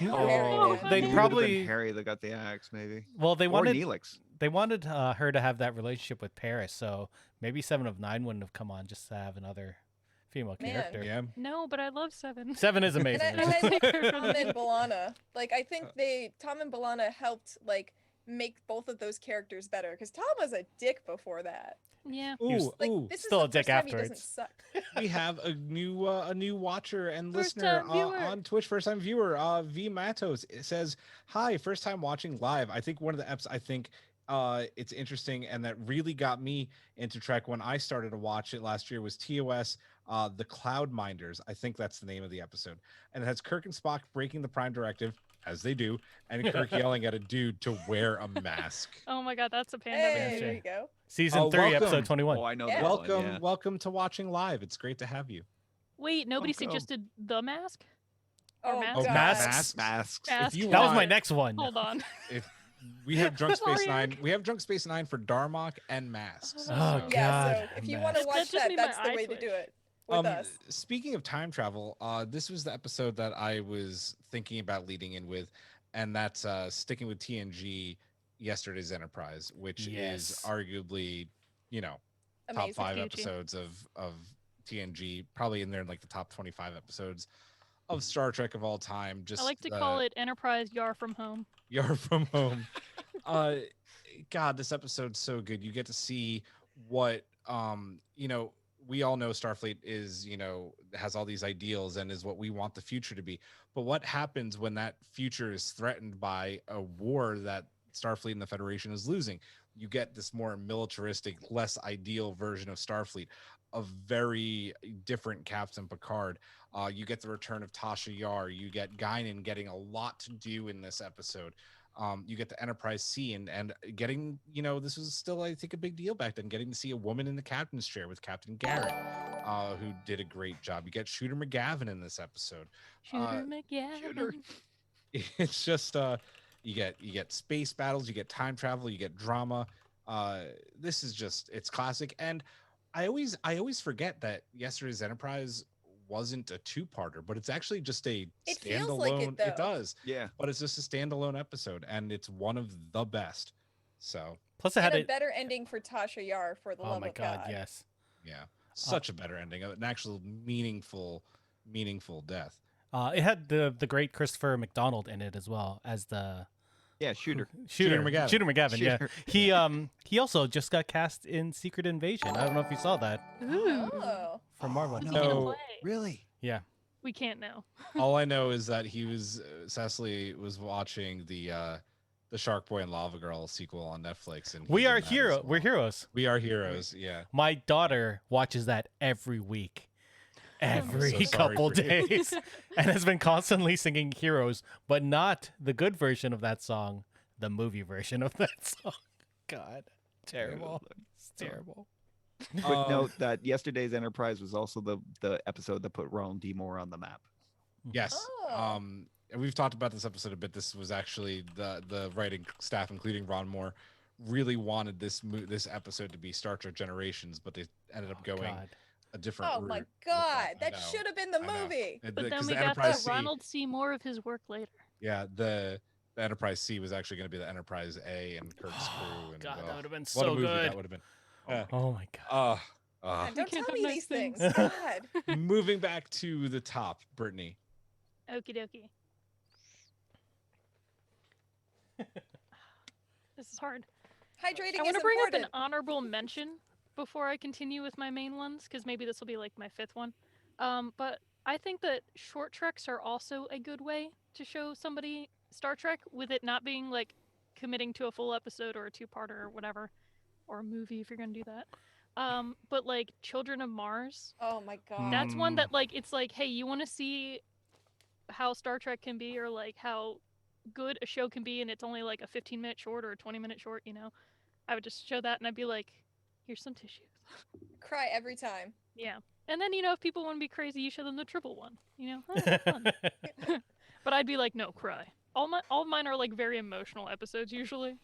Speaker 4: No,
Speaker 3: Harry,
Speaker 4: they
Speaker 3: yeah.
Speaker 2: It would've
Speaker 4: probably.
Speaker 2: been Harry that got the axe, maybe.
Speaker 4: Well, they
Speaker 2: Or
Speaker 4: wanted
Speaker 2: Neelix.
Speaker 4: her to have that relationship with Paris, so maybe 7 of 9 wouldn't have come on just to have another female
Speaker 3: Man.
Speaker 4: character.
Speaker 1: Yeah.
Speaker 5: No, but I love Seven.
Speaker 4: 7 is
Speaker 3: And
Speaker 4: amazing.
Speaker 3: I like Tom and Balana. Like, I think Tom and Balana helped like make both of those characters better because Tom was a dick before that.
Speaker 5: Yeah.
Speaker 1: Ooh,
Speaker 3: Like,
Speaker 1: ooh.
Speaker 3: this
Speaker 4: still
Speaker 3: is
Speaker 4: a
Speaker 3: the
Speaker 4: dick
Speaker 3: first time he doesn't
Speaker 4: afterwards.
Speaker 3: suck.
Speaker 1: We have a new watcher and
Speaker 5: First
Speaker 1: listener
Speaker 5: time viewer.
Speaker 1: on Twitch, first time viewer. V Matos. It says, "Hi, first time watching live. I think one of the eps. I think it's interesting, and that really got me into Trek when I started to watch it last year was TOS, the Cloud Minders. I think that's the name of the episode, and it has Kirk and Spock breaking the Prime Directive." As they do, and Kirk yelling at a dude to wear a mask.
Speaker 5: Oh my god, that's a
Speaker 3: Hey,
Speaker 5: pandemic.
Speaker 3: there you go.
Speaker 4: Season 3,
Speaker 1: welcome.
Speaker 4: episode 21.
Speaker 2: Oh, I know
Speaker 3: Yeah.
Speaker 2: that one,
Speaker 1: Welcome,
Speaker 2: yeah.
Speaker 1: welcome to watching live. It's great to have you.
Speaker 5: Wait, nobody
Speaker 2: Welcome.
Speaker 5: suggested the mask? Or
Speaker 3: Oh,
Speaker 5: mask?
Speaker 3: God.
Speaker 4: masks?
Speaker 2: Masks.
Speaker 5: Mask.
Speaker 1: you
Speaker 4: That was
Speaker 1: want-
Speaker 4: my next one.
Speaker 5: Hold on.
Speaker 1: If we have Drunk Space
Speaker 5: Sorry,
Speaker 1: Nine,
Speaker 5: Eric.
Speaker 1: we have Drunk Space Nine for Darmok and masks.
Speaker 4: Oh,
Speaker 3: Yeah,
Speaker 4: God.
Speaker 3: so if you want to
Speaker 4: masks.
Speaker 3: watch
Speaker 5: That just
Speaker 3: that,
Speaker 5: made my
Speaker 3: that's the
Speaker 5: eye
Speaker 3: way to do
Speaker 5: twitch.
Speaker 3: it with us.
Speaker 1: Speaking of time travel, this was the episode that I was thinking about leading in with, and that's sticking with TNG, Yesterday's Enterprise, which is
Speaker 4: Yes.
Speaker 1: arguably, top
Speaker 3: Amazing.
Speaker 1: 5
Speaker 5: Gucci.
Speaker 1: episodes of TNG, probably in there in like the top 25 episodes of Star Trek of all time. Just
Speaker 5: I like to call it Enterprise Yar from Home.
Speaker 1: You're from home. God, this episode's so good. You get to see what we all know Starfleet is, has all these ideals and is what we want the future to be. But what happens when that future is threatened by a war that Starfleet and the Federation is losing? You get this more militaristic, less ideal version of Starfleet, a very different Captain Picard. You get the return of Tasha Yar. You get Guinan getting a lot to do in this episode. You get the Enterprise C and getting, this was still, I think, a big deal back then, getting to see a woman in the captain's chair with Captain Garrett, who did a great job. You get Shooter McGavin in this episode.
Speaker 5: Shooter McGavin.
Speaker 1: It's just you get space battles, you get time travel, you get drama. This is just, it's classic. And I always forget that Yesterday's Enterprise wasn't a 2-parter, but it's actually just a
Speaker 3: It
Speaker 1: standalone.
Speaker 3: feels like it, though.
Speaker 1: It does,
Speaker 2: Yeah.
Speaker 1: but it's just a standalone episode, and it's one of the best. So
Speaker 4: Plus, it had
Speaker 3: And a
Speaker 4: it.
Speaker 3: better ending for Tasha Yar, for the
Speaker 4: Oh
Speaker 3: love
Speaker 4: my
Speaker 3: of
Speaker 4: God,
Speaker 3: God.
Speaker 4: yes.
Speaker 1: yeah, such a better ending, an actual meaningful death.
Speaker 4: It had the great Christopher McDonald in it as well as the
Speaker 2: Yeah, Shooter.
Speaker 1: Shooter McGavin.
Speaker 4: Shooter McGavin, yeah.
Speaker 2: Shooter.
Speaker 4: He also just got cast in Secret Invasion. I don't know if you saw that
Speaker 5: Ooh.
Speaker 3: Oh.
Speaker 4: from Marvel.
Speaker 5: What's he
Speaker 1: No.
Speaker 5: gonna play?
Speaker 2: Really?
Speaker 4: Yeah.
Speaker 5: We can't know.
Speaker 1: All I know is that he was Cecily was watching the Shark Boy and Lava Girl sequel on Netflix, and
Speaker 4: We
Speaker 1: he's in
Speaker 4: are
Speaker 1: that as
Speaker 4: hero.
Speaker 1: well.
Speaker 4: We're heroes.
Speaker 1: We are heroes. Yeah.
Speaker 4: My daughter watches that every week, every
Speaker 1: so sorry
Speaker 4: couple
Speaker 1: for you.
Speaker 4: days, and has been constantly singing "Heroes," but not the good version of that song, the movie version of that song. God, terrible. It's terrible.
Speaker 2: Quick note that Yesterday's Enterprise was also the episode that put Ronald D. Moore on the map.
Speaker 1: Yes.
Speaker 3: Oh.
Speaker 1: And we've talked about this episode a bit. This was actually the writing staff, including Ron Moore, really wanted this episode to be Star Trek Generations, but they ended up going
Speaker 4: God.
Speaker 1: a different
Speaker 3: Oh
Speaker 1: route.
Speaker 3: my
Speaker 1: with
Speaker 3: God,
Speaker 1: I
Speaker 3: that
Speaker 1: know.
Speaker 3: should have been the
Speaker 1: I know.
Speaker 3: movie.
Speaker 1: And
Speaker 5: But then
Speaker 1: 'cause
Speaker 5: we
Speaker 1: the
Speaker 5: got
Speaker 1: Enterprise
Speaker 5: to
Speaker 1: C-
Speaker 5: Ronald see more of his work later.
Speaker 1: Yeah, the Enterprise C was actually going to be the Enterprise A and Kirk's crew. And
Speaker 4: God, that would have been
Speaker 1: what a
Speaker 4: so
Speaker 1: movie
Speaker 4: good.
Speaker 1: that would have been. Yeah.
Speaker 4: Oh my God.
Speaker 3: God, don't
Speaker 5: can't
Speaker 3: tell
Speaker 5: have
Speaker 3: me
Speaker 5: nice
Speaker 3: these things.
Speaker 5: things.
Speaker 3: God.
Speaker 1: Moving back to the top, Brittany.
Speaker 5: Okie dokie. This is hard.
Speaker 3: Hydrating
Speaker 5: I want
Speaker 3: is
Speaker 5: to bring up
Speaker 3: important.
Speaker 5: an honorable mention before I continue with my main ones, because maybe this will be like my 5th one. But I think that short treks are also a good way to show somebody Star Trek with it not being like committing to a full episode or a 2-parter or whatever, or a movie if you're gonna do that. But like Children of Mars,
Speaker 3: Oh my god.
Speaker 5: that's one that like it's like, hey, you want to see how Star Trek can be, or like how good a show can be, and it's only like a 15-minute short or a 20-minute short, you know, I would just show that and I'd be like, here's some tissues.
Speaker 3: Cry every time.
Speaker 5: Yeah. And then, you know, if people want to be crazy, you show them the triple one, you know, have fun. But I'd be like, no, cry. All of mine are like very emotional episodes usually.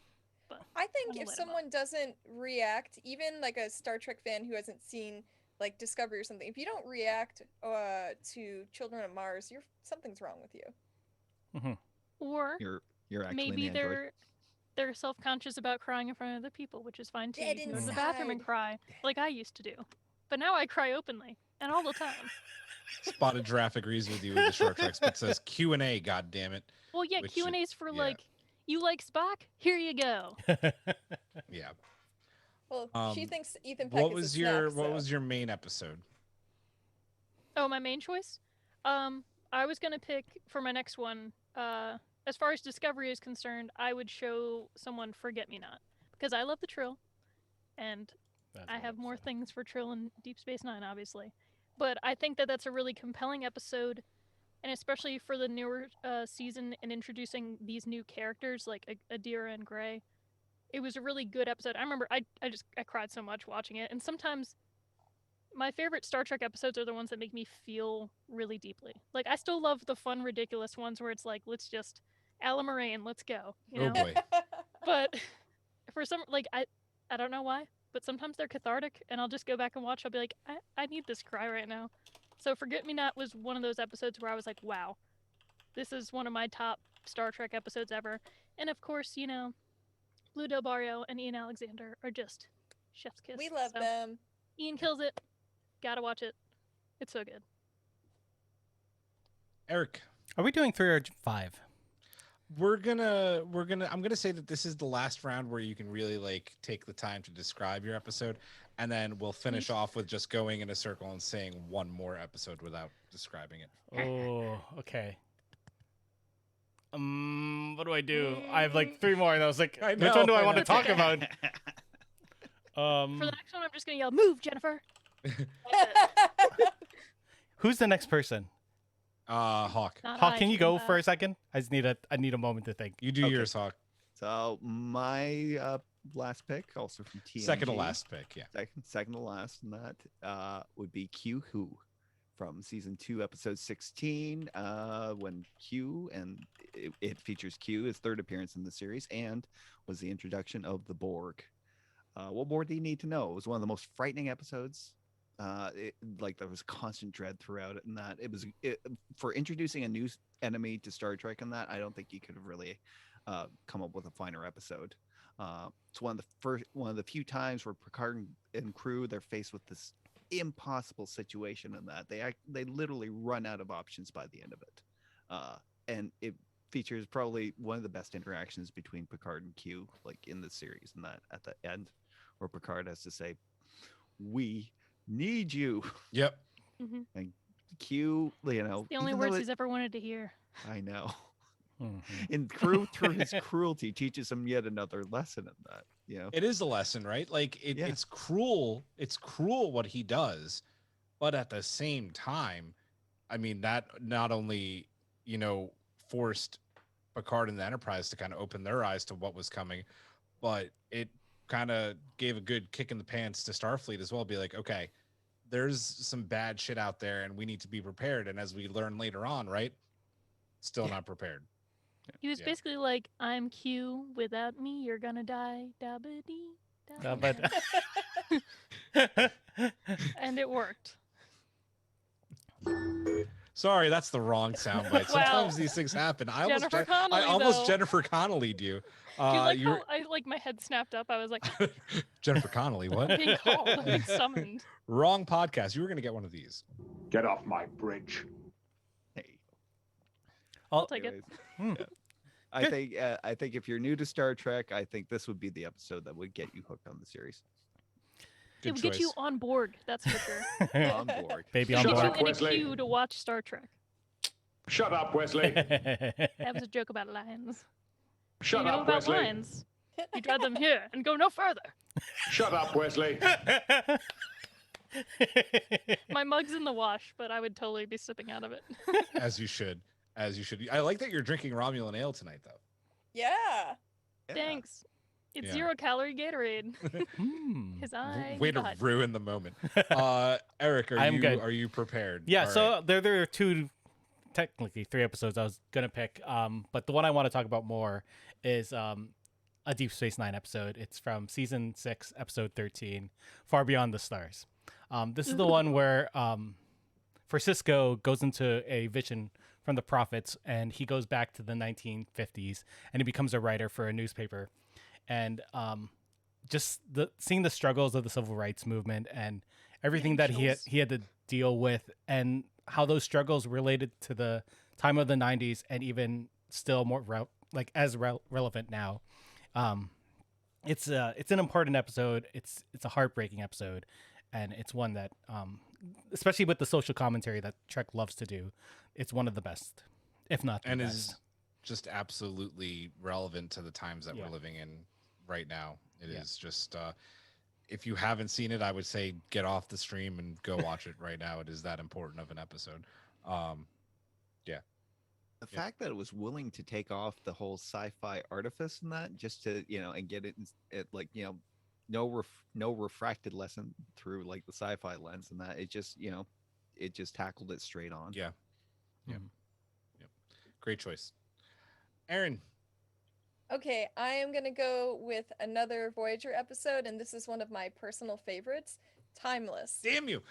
Speaker 5: But
Speaker 3: I think
Speaker 5: I'ma
Speaker 3: if
Speaker 5: let 'em up.
Speaker 3: someone doesn't react, even like a Star Trek fan who hasn't seen like Discovery or something, if you don't react to Children of Mars, something's wrong with you.
Speaker 5: Or
Speaker 2: You're actually
Speaker 5: maybe
Speaker 2: an android.
Speaker 5: they're self-conscious about crying in front of other people, which is fine too.
Speaker 3: Dead
Speaker 5: You can go to the bathroom and
Speaker 3: inside.
Speaker 5: cry, like I used to do. But now I cry openly and all the time.
Speaker 1: Spotted Giraffe agrees with you with the short treks, but says Q&A, god damn it.
Speaker 5: Well, yeah,
Speaker 1: Which
Speaker 5: Q&A's for
Speaker 1: yeah.
Speaker 5: like, you like Spock? Here you go.
Speaker 1: Yeah.
Speaker 3: Well, she thinks Ethan Peck
Speaker 1: What
Speaker 3: is
Speaker 1: was
Speaker 3: a
Speaker 1: your
Speaker 3: snack,
Speaker 1: what
Speaker 3: so.
Speaker 1: was your main episode?
Speaker 5: Oh, my main choice? I was gonna pick for my next one, as far as Discovery is concerned, I would show someone Forget Me Not. Because I love the Trill, and I have more things for Trill and Deep Space Nine, obviously. But I think that that's a really compelling episode, and especially for the newer season and introducing these new characters like Adira and Gray. It was a really good episode. I remember I cried so much watching it, and sometimes my favorite Star Trek episodes are the ones that make me feel really deeply. Like I still love the fun, ridiculous ones where it's like, let's just Alan Moraine, let's go. You know?
Speaker 1: Oh boy.
Speaker 5: But for some, like I don't know why, but sometimes they're cathartic, and I'll just go back and watch. I'll be like, I need this cry right now. So Forget Me Not was one of those episodes where I was like, wow, this is one of my top Star Trek episodes ever. And of course, you know, Blue Del Barrio and Ian Alexander are just chef's kiss.
Speaker 3: We love
Speaker 5: so
Speaker 3: them.
Speaker 5: Ian kills it. Gotta watch it. It's so good.
Speaker 1: Eric,
Speaker 4: Are we doing 3 or 5?
Speaker 1: I'm gonna say that this is the last round where you can really like take the time to describe your episode, and then we'll finish off with just going in a circle and saying one more episode without describing it.
Speaker 4: Oh, okay. What do I do? I have like 3 more, and I was like,
Speaker 1: I
Speaker 4: which one do
Speaker 1: know,
Speaker 4: I
Speaker 1: I
Speaker 4: want to
Speaker 1: know.
Speaker 4: talk about?
Speaker 5: For the next one, I'm just gonna yell, "Move, Jennifer!"
Speaker 4: Who's the next person?
Speaker 1: Hawk,
Speaker 5: Not
Speaker 4: Hawk,
Speaker 5: I,
Speaker 4: can you go
Speaker 5: Jennifer.
Speaker 4: for a second? I need a moment to think.
Speaker 1: you do
Speaker 2: Okay.
Speaker 1: yours, Hawk.
Speaker 2: So my last pick, also from TNG.
Speaker 1: Second to last pick, yeah.
Speaker 2: Second to last, and that would be Q Who from season 2, episode 16. When Q, and it features Q, his 3rd appearance in the series, and was the introduction of the Borg. What more do you need to know? It was one of the most frightening episodes. Like there was constant dread throughout it, and that for introducing a new enemy to Star Trek. And that I don't think you could have really come up with a finer episode. It's one of the few times where Picard and crew, they're faced with this impossible situation, and that they literally run out of options by the end of it. And it features probably one of the best interactions between Picard and Q, like in the series, and that at the end where Picard has to say, "We need you."
Speaker 1: Yep.
Speaker 2: And Q, you know,
Speaker 5: It's the only
Speaker 2: even though
Speaker 5: words he's ever wanted to hear.
Speaker 2: I know.
Speaker 4: Mhm.
Speaker 2: And crew, through his cruelty, teaches him yet another lesson in that. You know,
Speaker 1: It is a lesson, right? Like
Speaker 2: Yeah.
Speaker 1: it's cruel. It's cruel what he does, but at the same time, I mean, that not only, you know, forced Picard and the Enterprise to kind of open their eyes to what was coming, but it kind of gave a good kick in the pants to Starfleet as well. Be like, okay, there's some bad shit out there, and we need to be prepared. And as we learn later on, right, still not prepared.
Speaker 5: He was
Speaker 1: Yeah.
Speaker 5: basically like, "I'm Q. Without me, you're gonna die." Da-ba-dee,
Speaker 4: but
Speaker 5: and it worked.
Speaker 1: Sorry, that's the wrong soundbite.
Speaker 5: Wow.
Speaker 1: Sometimes these things happen. I
Speaker 5: Jennifer
Speaker 1: almost
Speaker 5: Connelly,
Speaker 1: though.
Speaker 5: Jennifer
Speaker 1: Connelly'd you.
Speaker 5: Do you like
Speaker 1: You're
Speaker 5: how I like my head snapped up? I was like,
Speaker 1: Jennifer Connelly. What?
Speaker 5: I'm being called. I'm being summoned.
Speaker 1: Wrong podcast. You were gonna get one of these.
Speaker 6: Get off my bridge.
Speaker 2: hey.
Speaker 5: I'll take it.
Speaker 2: Anyways, I think if you're new to Star Trek, I think this would be the episode that would get you hooked on the series.
Speaker 5: It would get you on board, that's for sure.
Speaker 2: On board.
Speaker 4: Baby on
Speaker 5: Get
Speaker 4: board.
Speaker 5: you in a
Speaker 6: Wesley.
Speaker 5: queue to watch Star Trek.
Speaker 6: Shut up, Wesley.
Speaker 5: That was a joke about lines.
Speaker 6: Shut
Speaker 5: You know
Speaker 6: up,
Speaker 5: about
Speaker 6: Wesley.
Speaker 5: lines. You drive them here and go no further.
Speaker 6: Shut up, Wesley.
Speaker 5: My mug's in the wash, but I would totally be sipping out of it.
Speaker 1: As you should. As you should. I like that you're drinking Romulan ale tonight, though.
Speaker 3: Yeah.
Speaker 2: Yeah.
Speaker 5: Thanks. It's
Speaker 1: Yeah.
Speaker 5: 0-calorie Gatorade.
Speaker 4: Hmm.
Speaker 5: Because I
Speaker 1: Way to
Speaker 5: got-
Speaker 1: ruin the moment. Eric,
Speaker 4: I'm good.
Speaker 1: are you prepared?
Speaker 4: Yeah,
Speaker 1: All
Speaker 4: so
Speaker 1: right.
Speaker 4: there are two, technically 3 episodes I was gonna pick. But the one I want to talk about more is a Deep Space Nine episode. It's from season 6, episode 13, Far Beyond the Stars. This is the one where Francisco goes into a vision from the prophets, and he goes back to the 1950s, and he becomes a writer for a newspaper, and just seeing the struggles of the civil rights movement and everything that he had to deal with, and how those struggles related to the time of the 90s, and even still more relevant now. It's an important episode. It's a heartbreaking episode, and it's one that especially with the social commentary that Trek loves to do, it's one of the best, if not the
Speaker 1: and
Speaker 4: best.
Speaker 1: is just absolutely relevant to the times that
Speaker 4: Yeah.
Speaker 1: we're living in right now. It is
Speaker 4: Yeah.
Speaker 1: just if you haven't seen it, I would say get off the stream and go watch it right now. It is that important of an episode.
Speaker 2: The
Speaker 1: Yeah.
Speaker 2: fact that it was willing to take off the whole sci-fi artifice in that, just to and get it like no refracted lesson through like the sci-fi lens, and that it just tackled it straight on.
Speaker 1: Yeah. Yeah.
Speaker 4: Mhm.
Speaker 1: Yep. Great choice. Aaron.
Speaker 3: Okay, I am gonna go with another Voyager episode, and this is one of my personal favorites, Timeless.
Speaker 1: Damn you.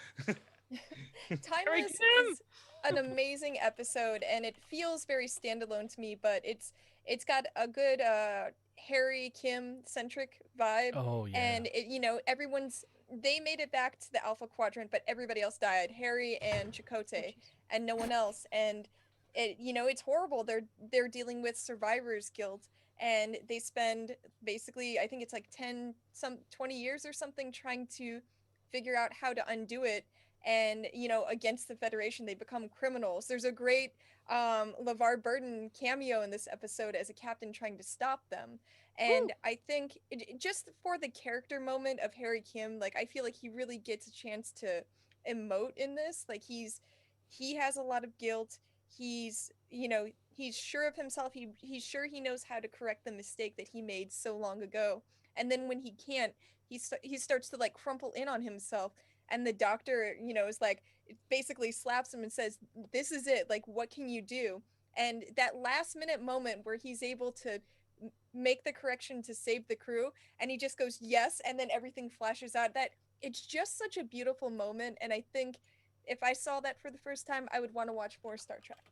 Speaker 3: Timeless
Speaker 5: Kim!
Speaker 3: is an amazing episode, and it feels very standalone to me, but it's got a good Harry Kim centric vibe.
Speaker 4: Oh yeah.
Speaker 3: And they made it back to the Alpha Quadrant, but everybody else died. Harry and Chakotay, and no one else. And it's horrible. They're dealing with survivor's guilt, and they spend basically, I think it's like 20 years or something, trying to figure out how to undo it. And against the Federation, they become criminals. There's a great LeVar Burton cameo in this episode as a captain trying to stop them. And I think just for the character moment of Harry Kim, like I feel like he really gets a chance to emote in this. Like he has a lot of guilt. He's sure of himself. He's sure he knows how to correct the mistake that he made so long ago. And then when he can't, he starts to like crumple in on himself. And the doctor, is like, basically slaps him and says, "This is it. Like, what can you do?" And that last minute moment where he's able to make the correction to save the crew, and he just goes, "Yes," and then everything flashes out. That it's just such a beautiful moment. And I think if I saw that for the first time, I would want to watch more Star Trek.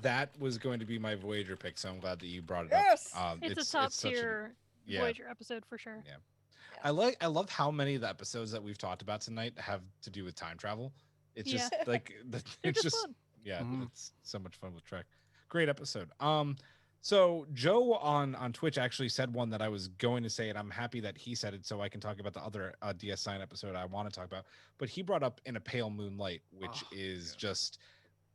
Speaker 1: That was going to be my Voyager pick, so I'm glad that you brought it
Speaker 3: Yes!
Speaker 1: up.
Speaker 5: It's a top
Speaker 1: such
Speaker 5: tier
Speaker 1: yeah.
Speaker 5: Voyager episode for sure.
Speaker 1: Yeah. I love how many of the episodes that we've talked about tonight have to do with time travel. It's just like
Speaker 5: They're
Speaker 1: it's
Speaker 5: just
Speaker 1: just
Speaker 5: fun.
Speaker 1: yeah,
Speaker 4: Mhm.
Speaker 1: it's so much fun with Trek. Great episode. So Joe on Twitch actually said one that I was going to say, and I'm happy that he said it, so I can talk about the other DS9 episode I want to talk about. But he brought up In a Pale Moonlight, which is just,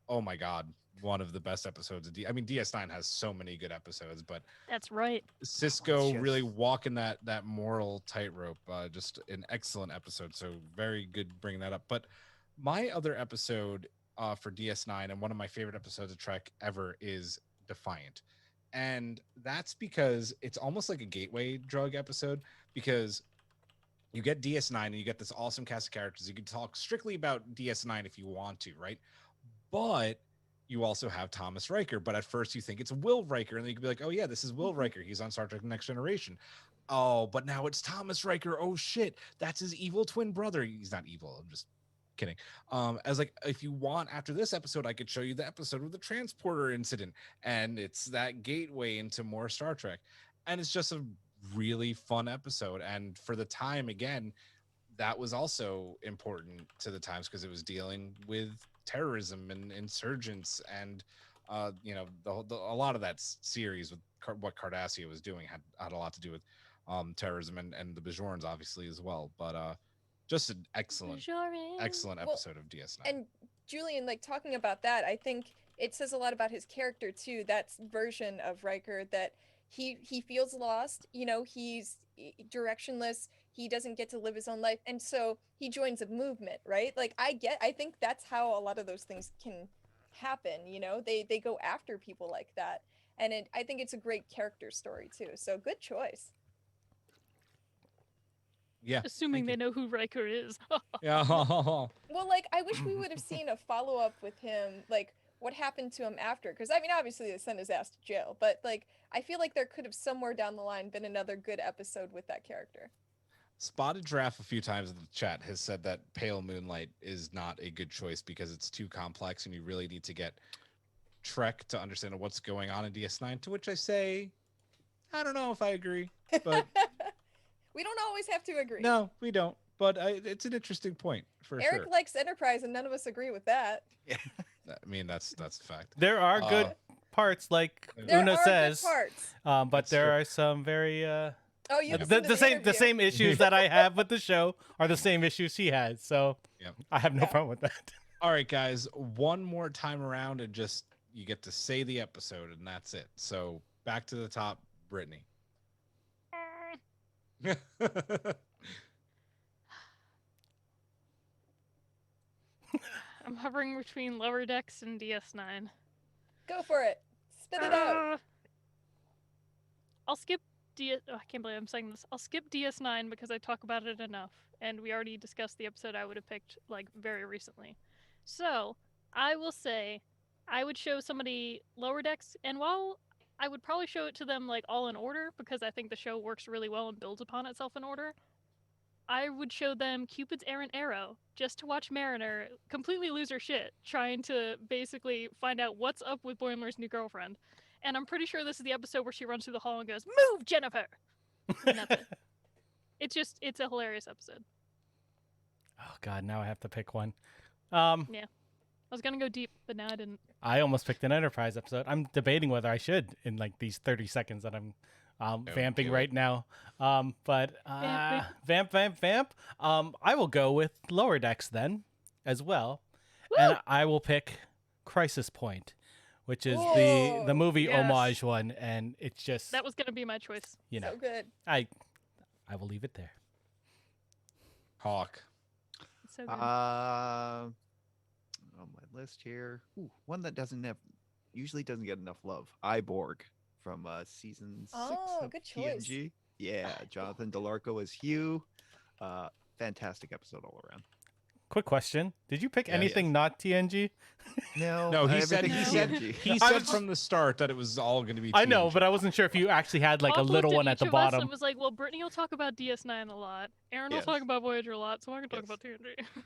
Speaker 1: oh my god, one of the best episodes of I mean, DS9 has so many good episodes, but
Speaker 5: That's right.
Speaker 1: Cisco
Speaker 2: just-
Speaker 1: really walking that moral tightrope. Just an excellent episode. So very good bringing that up. But my other episode for DS9 and one of my favorite episodes of Trek ever is Defiant. And that's because it's almost like a gateway drug episode, because you get DS9 and you get this awesome cast of characters. You can talk strictly about DS9 if you want to, right? But you also have Thomas Riker, but at first you think it's Will Riker, and then you can be like, oh yeah, this is Will Riker. He's on Star Trek Next Generation. Oh, but now it's Thomas Riker. Oh shit, that's his evil twin brother. He's not evil. I'm just kidding. As like, if you want, after this episode, I could show you the episode with the transporter incident, and it's that gateway into more Star Trek. And it's just a really fun episode. And for the time, again, that was also important to the times because it was dealing with terrorism and insurgents and You know, a lot of that series with what Cardassia was doing had a lot to do with terrorism and the Bajorans obviously as well. But just an excellent
Speaker 5: Bajoran.
Speaker 3: Well,
Speaker 1: episode of DS9.
Speaker 3: And Julian, like talking about that, I think it says a lot about his character too. That version of Riker that he feels lost. You know, he's directionless. He doesn't get to live his own life, and so he joins a movement, right? Like I think that's how a lot of those things can happen. You know, they go after people like that, and I think it's a great character story too. So good choice.
Speaker 1: Yeah.
Speaker 5: Assuming they know who Riker is.
Speaker 1: Yeah.
Speaker 3: Well, like I wish we would have seen a follow up with him, like what happened to him after. Because I mean, obviously they sent his ass to jail, but like I feel like there could have somewhere down the line been another good episode with that character.
Speaker 1: Spotted Giraffe a few times in the chat has said that Pale Moonlight is not a good choice because it's too complex and you really need to get Trek to understand what's going on in DS9. To which I say, I don't know if I agree, but
Speaker 3: We don't always have to agree.
Speaker 1: no, we don't. But it's an interesting point for
Speaker 3: Eric
Speaker 1: sure.
Speaker 3: likes Enterprise, and none of us agree with that.
Speaker 1: I mean, that's a fact.
Speaker 4: There are good parts, like
Speaker 3: There
Speaker 4: Una
Speaker 3: are
Speaker 4: says,
Speaker 3: good parts.
Speaker 4: but
Speaker 1: That's
Speaker 4: there
Speaker 1: true.
Speaker 4: are some very
Speaker 3: Oh, you
Speaker 4: the same issues that I have with the show are the same issues he has. So
Speaker 1: Yep.
Speaker 4: I have no problem with that.
Speaker 1: All right, guys, one more time around and just you get to say the episode and that's it. So back to the top, Brittany.
Speaker 5: I'm hovering between Lower Decks and DS9.
Speaker 3: Go for it. Spit it out.
Speaker 5: I'll skip I can't believe I'm saying this. I'll skip DS9 because I talk about it enough, and we already discussed the episode I would have picked like very recently. So I will say I would show somebody Lower Decks, and while I would probably show it to them like all in order because I think the show works really well and builds upon itself in order, I would show them Cupid's Errant Arrow just to watch Mariner completely lose her shit trying to basically find out what's up with Boimler's new girlfriend. And I'm pretty sure this is the episode where she runs through the hall and goes, "Move, Jennifer!" And that's it. It's a hilarious episode.
Speaker 4: Oh God, now I have to pick one.
Speaker 5: I was gonna go deep, but now I didn't.
Speaker 4: I almost picked an Enterprise episode. I'm debating whether I should in like these 30 seconds that I'm vamping
Speaker 1: do
Speaker 4: right now. But vamp. I will go with Lower Decks then as well.
Speaker 5: Woo!
Speaker 4: And I will pick Crisis Point, which is
Speaker 3: Whoa,
Speaker 4: the movie
Speaker 5: yes.
Speaker 4: homage one, and it's just
Speaker 5: That was gonna be my choice.
Speaker 4: you know
Speaker 3: So good.
Speaker 4: I will leave it there.
Speaker 1: Hawk.
Speaker 5: It's so good.
Speaker 2: On my list here, one that usually doesn't get enough love. Iborg from season 6
Speaker 3: Oh,
Speaker 2: of
Speaker 3: good choice.
Speaker 2: TNG. Yeah, Jonathan Delarco as Hugh. Fantastic episode all around.
Speaker 4: Quick question: did you pick
Speaker 1: Yeah,
Speaker 4: anything not TNG?
Speaker 2: No,
Speaker 1: he said
Speaker 2: everything
Speaker 1: he
Speaker 2: is
Speaker 1: said
Speaker 2: TNG.
Speaker 1: from the start that it was all going to be.
Speaker 4: I know,
Speaker 1: TNG.
Speaker 4: but I wasn't sure if you actually had like a
Speaker 5: Bob
Speaker 4: little
Speaker 5: looked
Speaker 4: one at
Speaker 5: each
Speaker 4: the
Speaker 5: of us
Speaker 4: bottom.
Speaker 5: and was like, "Well, Brittany will talk about DS9 a lot. Aaron will
Speaker 2: Yes.
Speaker 5: talk about Voyager a lot, so I can talk
Speaker 2: Yes.
Speaker 5: about TNG."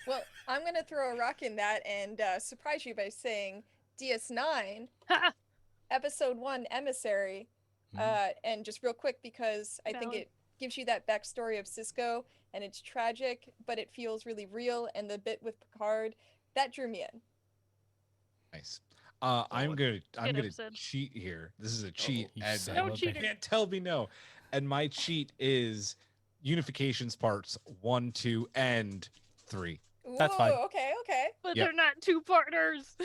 Speaker 3: Well, I'm going to throw a rock in that and surprise you by saying DS9,
Speaker 5: Ha!
Speaker 3: Episode 1, Emissary. And just real quick, because I think
Speaker 5: Valid.
Speaker 3: it gives you that backstory of Cisco, and it's tragic, but it feels really real. And the bit with Picard, that drew me in.
Speaker 1: Nice. I'm
Speaker 5: Good
Speaker 1: gonna
Speaker 5: episode.
Speaker 1: cheat here. This is a cheat,
Speaker 4: you
Speaker 1: and
Speaker 4: son
Speaker 5: No
Speaker 4: of a
Speaker 5: cheating.
Speaker 1: you can't tell me no. And my cheat is Unifications parts 1, 2, and 3.
Speaker 4: That's fine.
Speaker 3: Ooh, okay.
Speaker 5: But
Speaker 1: Yep.
Speaker 5: they're not two partners.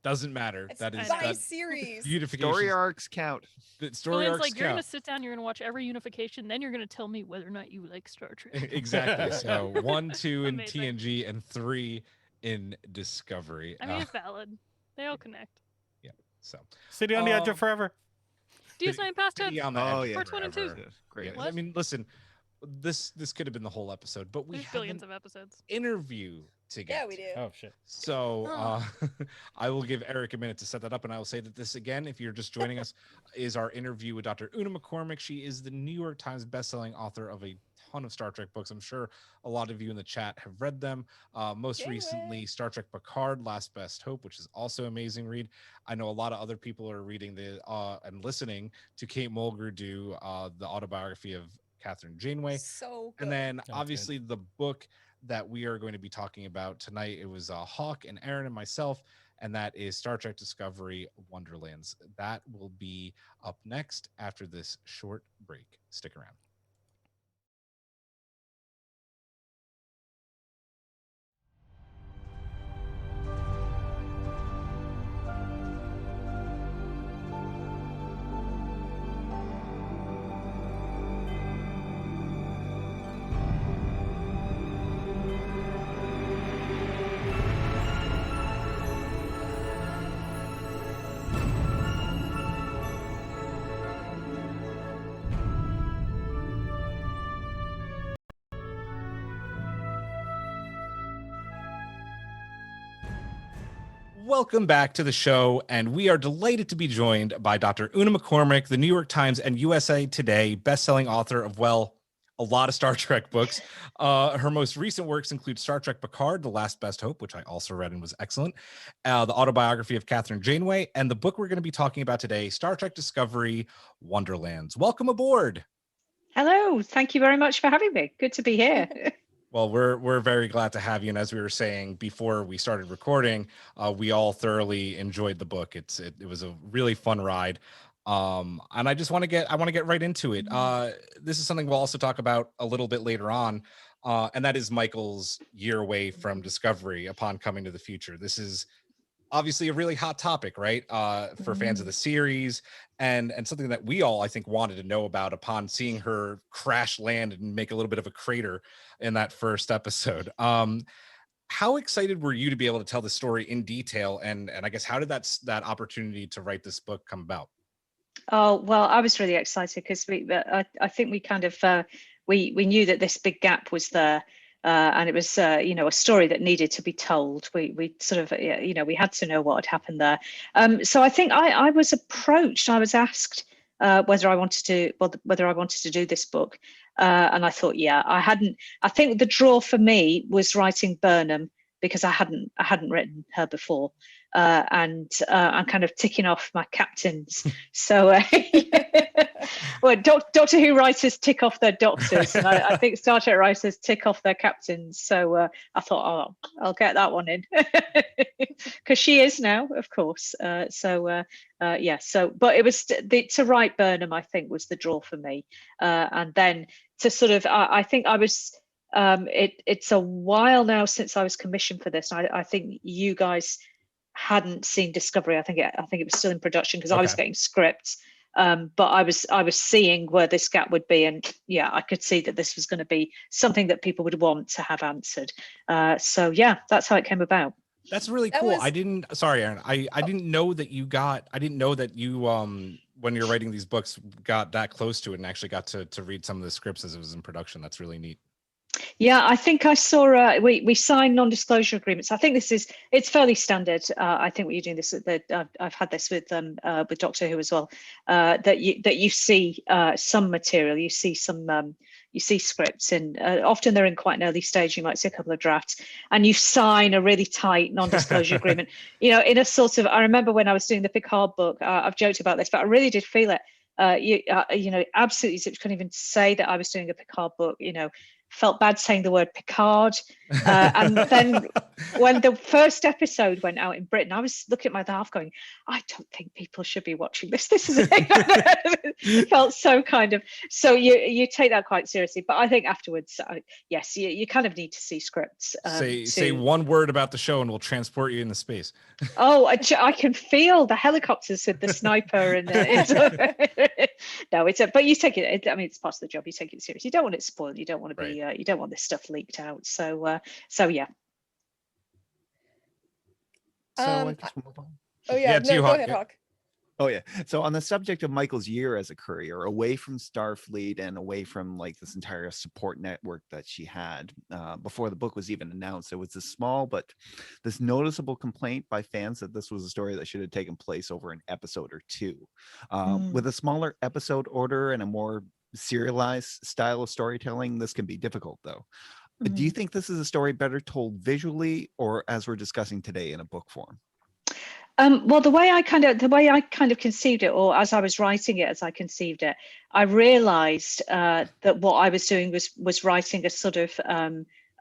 Speaker 1: Doesn't matter.
Speaker 3: It's
Speaker 1: That is
Speaker 5: by
Speaker 3: by
Speaker 1: that
Speaker 3: series.
Speaker 1: Unifications.
Speaker 2: Story arcs count.
Speaker 1: The story
Speaker 5: Julian's
Speaker 1: arcs
Speaker 5: like, you're gonna
Speaker 1: count.
Speaker 5: sit down, you're gonna watch every unification, then you're gonna tell me whether or not you like Star Trek.
Speaker 1: Exactly. So 1, 2 in
Speaker 5: Amazing.
Speaker 1: TNG and 3 in Discovery.
Speaker 5: I mean, it's valid. They all connect.
Speaker 1: So
Speaker 4: City on the Edge of Forever.
Speaker 5: DS9 past tense.
Speaker 1: City on the
Speaker 2: Oh
Speaker 1: Edge
Speaker 2: yeah,
Speaker 5: Parts 1 and 2.
Speaker 1: forever.
Speaker 2: Great.
Speaker 1: Yeah,
Speaker 5: What?
Speaker 1: I mean, listen, this could have been the whole episode, but we
Speaker 5: There's
Speaker 1: have
Speaker 5: billions
Speaker 1: an
Speaker 5: of episodes.
Speaker 1: interview to get.
Speaker 3: Yeah, we do.
Speaker 4: Oh shit.
Speaker 1: So
Speaker 5: Oh.
Speaker 1: I will give Eric a minute to set that up, and I will say that this again, if you're just joining us, is our interview with Dr. Una McCormack. She is the New York Times bestselling author of a ton of Star Trek books. I'm sure a lot of you in the chat have read them. Most
Speaker 3: Janeway.
Speaker 1: recently, Star Trek Picard: Last Best Hope, which is also an amazing read. I know a lot of other people are reading the and listening to Kate Mulgrew do the autobiography of Catherine Janeway.
Speaker 3: So good.
Speaker 1: And then
Speaker 4: good.
Speaker 1: obviously the book that we are going to be talking about tonight, it was Hawk and Aaron and myself, and that is Star Trek Discovery Wonderlands. That will be up next after this short break. Stick around. Welcome back to the show, and we are delighted to be joined by Dr. Una McCormack, the New York Times and USA Today best-selling author of, well, a lot of Star Trek books. Her most recent works include Star Trek Picard, The Last Best Hope, which I also read and was excellent, the autobiography of Catherine Janeway, and the book we're going to be talking about today, Star Trek Discovery Wonderlands. Welcome aboard.
Speaker 7: Hello. Thank you very much for having me. Good to be here.
Speaker 1: Well, we're very glad to have you. And as we were saying before we started recording, we all thoroughly enjoyed the book. It was a really fun ride. And I want to get right into it. This is something we'll also talk about a little bit later on. And that is Michael's year away from Discovery upon coming to the future. This is obviously a really hot topic, right? For fans of the series, and something that we all, I think, wanted to know about upon seeing her crash land and make a little bit of a crater in that first episode. How excited were you to be able to tell the story in detail? And I guess, how did that opportunity to write this book come about?
Speaker 7: Oh, well, I was really excited because I think we kind of, we knew that this big gap was there. And it was, a story that needed to be told. We sort of, we had to know what had happened there. So I think I was approached. I was asked whether I wanted to do this book, and I thought, yeah, I think the draw for me was writing Burnham because I hadn't written her before, and I'm kind of ticking off my captains. So. Well, Doctor Who writers tick off their doctors, and I think Star Trek writers tick off their captains. So I thought, oh, I'll get that one in, because she is now, of course. Yeah. So, but it was to write Burnham, I think, was the draw for me, and then to sort of, I think I was. It's a while now since I was commissioned for this. I think you guys hadn't seen Discovery. I think it was still in production because I was getting scripts. But I was seeing where this gap would be, and yeah, I could see that this was going to be something that people would want to have answered. So yeah, that's how it came about.
Speaker 1: That's really cool. Sorry, Aaron. I didn't know that you when you're writing these books got that close to it and actually got to read some of the scripts as it was in production. That's really neat.
Speaker 7: Yeah, I think I saw. We signed non-disclosure agreements. I think it's fairly standard. I think what you're doing this. I've had this with Doctor Who as well. That you see some material, you see some, you see scripts, and often they're in quite an early stage. You might see a couple of drafts, and you sign a really tight non-disclosure agreement. In a sort of. I remember when I was doing the Picard book. I've joked about this, but I really did feel it. Absolutely, couldn't even say that I was doing a Picard book. Felt bad saying the word Picard. And then when the first episode went out in Britain, I was looking at my half going, I don't think people should be watching this. This is it felt so kind of, so you take that quite seriously. But I think afterwards, yes, you kind of need to see scripts.
Speaker 1: Say one word about the show and we'll transport you into space.
Speaker 7: Oh, I can feel the helicopters with the sniper and no, but you take it. I mean, it's part of the job. You take it seriously. You don't want it spoiled. You don't want to be. You don't want this stuff leaked out. So yeah.
Speaker 2: So I guess we'll move on.
Speaker 3: Oh yeah, no, go ahead, Hawk.
Speaker 2: Oh yeah. So on the subject of Michael's year as a courier, away from Starfleet and away from like this entire support network that she had before the book was even announced, it was this small but this noticeable complaint by fans that this was a story that should have taken place over an episode or two. With a smaller episode order and a more serialized style of storytelling, this can be difficult though. Do you think this is a story better told visually or, as we're discussing today, in a book form?
Speaker 7: Well, the way I kind of conceived it, or as I was writing it, as I conceived it, I realized that what I was doing was writing a sort of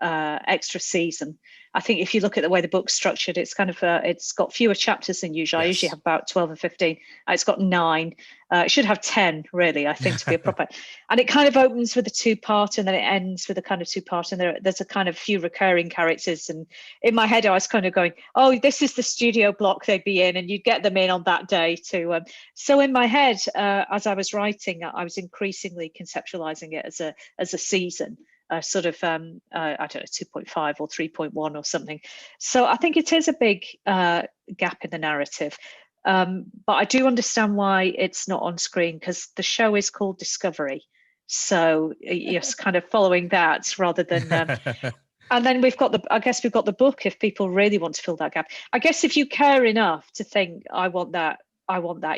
Speaker 7: extra season. I think if you look at the way the book's structured, it's kind of it's got fewer chapters than usual. I usually have about 12 or 15. It's got 9. It should have 10, really, I think, to be a proper. And it kind of opens with a 2-part, and then it ends with a kind of 2-part, and there's a kind of few recurring characters. And in my head, I was kind of going, oh, this is the studio block they'd be in, and you'd get them in on that day too. So in my head, as I was writing, I was increasingly conceptualizing it as a season. Sort of, I don't know, 2.5 or 3.1 or something. So I think it is a big gap in the narrative. But I do understand why it's not on screen, because the show is called Discovery. So yes, kind of following that rather than. And then we've got the book if people really want to fill that gap. I guess if you care enough to think, I want that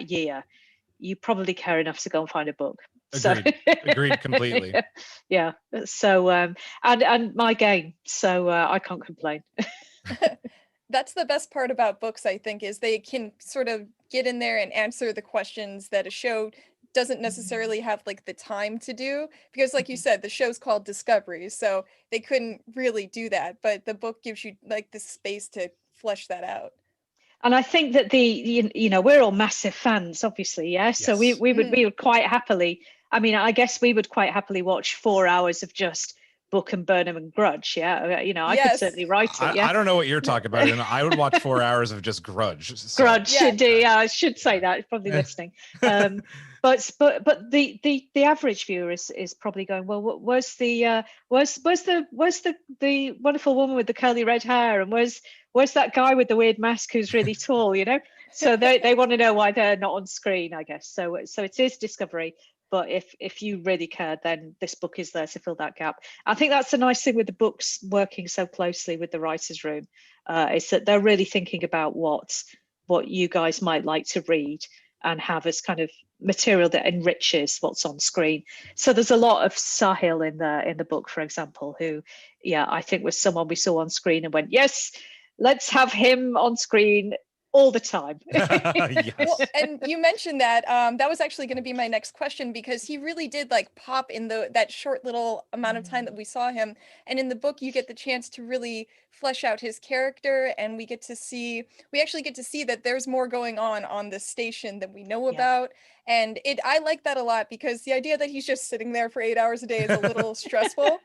Speaker 7: year, you probably care enough to go and find a book.
Speaker 1: Agreed. Agreed completely.
Speaker 7: Yeah. So and my game. So I can't complain.
Speaker 3: That's the best part about books, I think, is they can sort of get in there and answer the questions that a show doesn't necessarily have like the time to do, because like you said, the show's called Discovery, so they couldn't really do that, but the book gives you like the space to flesh that out.
Speaker 7: And I think that we're all massive fans, obviously, yeah. So we would quite happily. I mean, I guess we would quite happily watch 4 hours of just Book and Burnham and Grudge, yeah. I could certainly write it. Yeah.
Speaker 1: I don't know what you're talking about, and I would watch 4 hours of just Grudge. So.
Speaker 7: Grudge, yeah. I should say that. Probably listening. But the average viewer is probably going, well, where's the wonderful woman with the curly red hair, and where's that guy with the weird mask who's really tall, So they want to know why they're not on screen, I guess. So it is Discovery. But if you really care, then this book is there to fill that gap. I think that's the nice thing with the books working so closely with the writers' room, is that they're really thinking about what you guys might like to read and have as kind of material that enriches what's on screen. So there's a lot of Sahil in the book, for example, who, I think was someone we saw on screen and went, yes, let's have him on screen all the time.
Speaker 1: Yes.
Speaker 3: Well, and you mentioned that that was actually going to be my next question, because he really did like pop in that short little amount of time that we saw him, and in the book you get the chance to really flesh out his character, and we actually get to see that there's more going on the station than we know about, and I like that a lot, because the idea that he's just sitting there for 8 hours a day is a little stressful.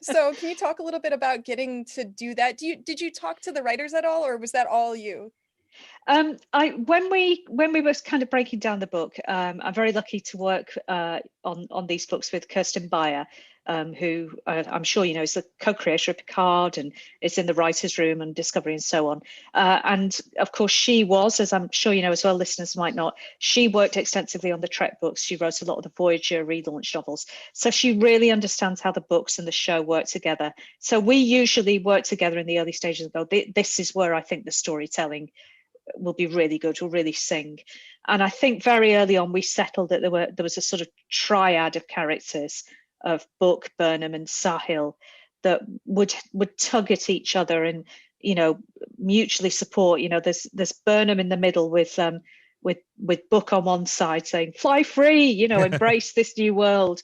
Speaker 3: So can you talk a little bit about getting to do that? Did you talk to the writers at all, or was that all you?
Speaker 7: When we were kind of breaking down the book, I'm very lucky to work on these books with Kirsten Beyer, who I'm sure is the co-creator of Picard and is in the writers' room and Discovery and so on. And of course, she was, as I'm sure as well, listeners might not, she worked extensively on the Trek books. She wrote a lot of the Voyager relaunch novels. So she really understands how the books and the show work together. So we usually work together in the early stages and go, this is where I think the storytelling will be really good, will really sing. And I think very early on we settled that there was a sort of triad of characters of Book, Burnham and Sahil that would tug at each other and mutually support. There's Burnham in the middle with Book on one side saying fly free, embrace this new world,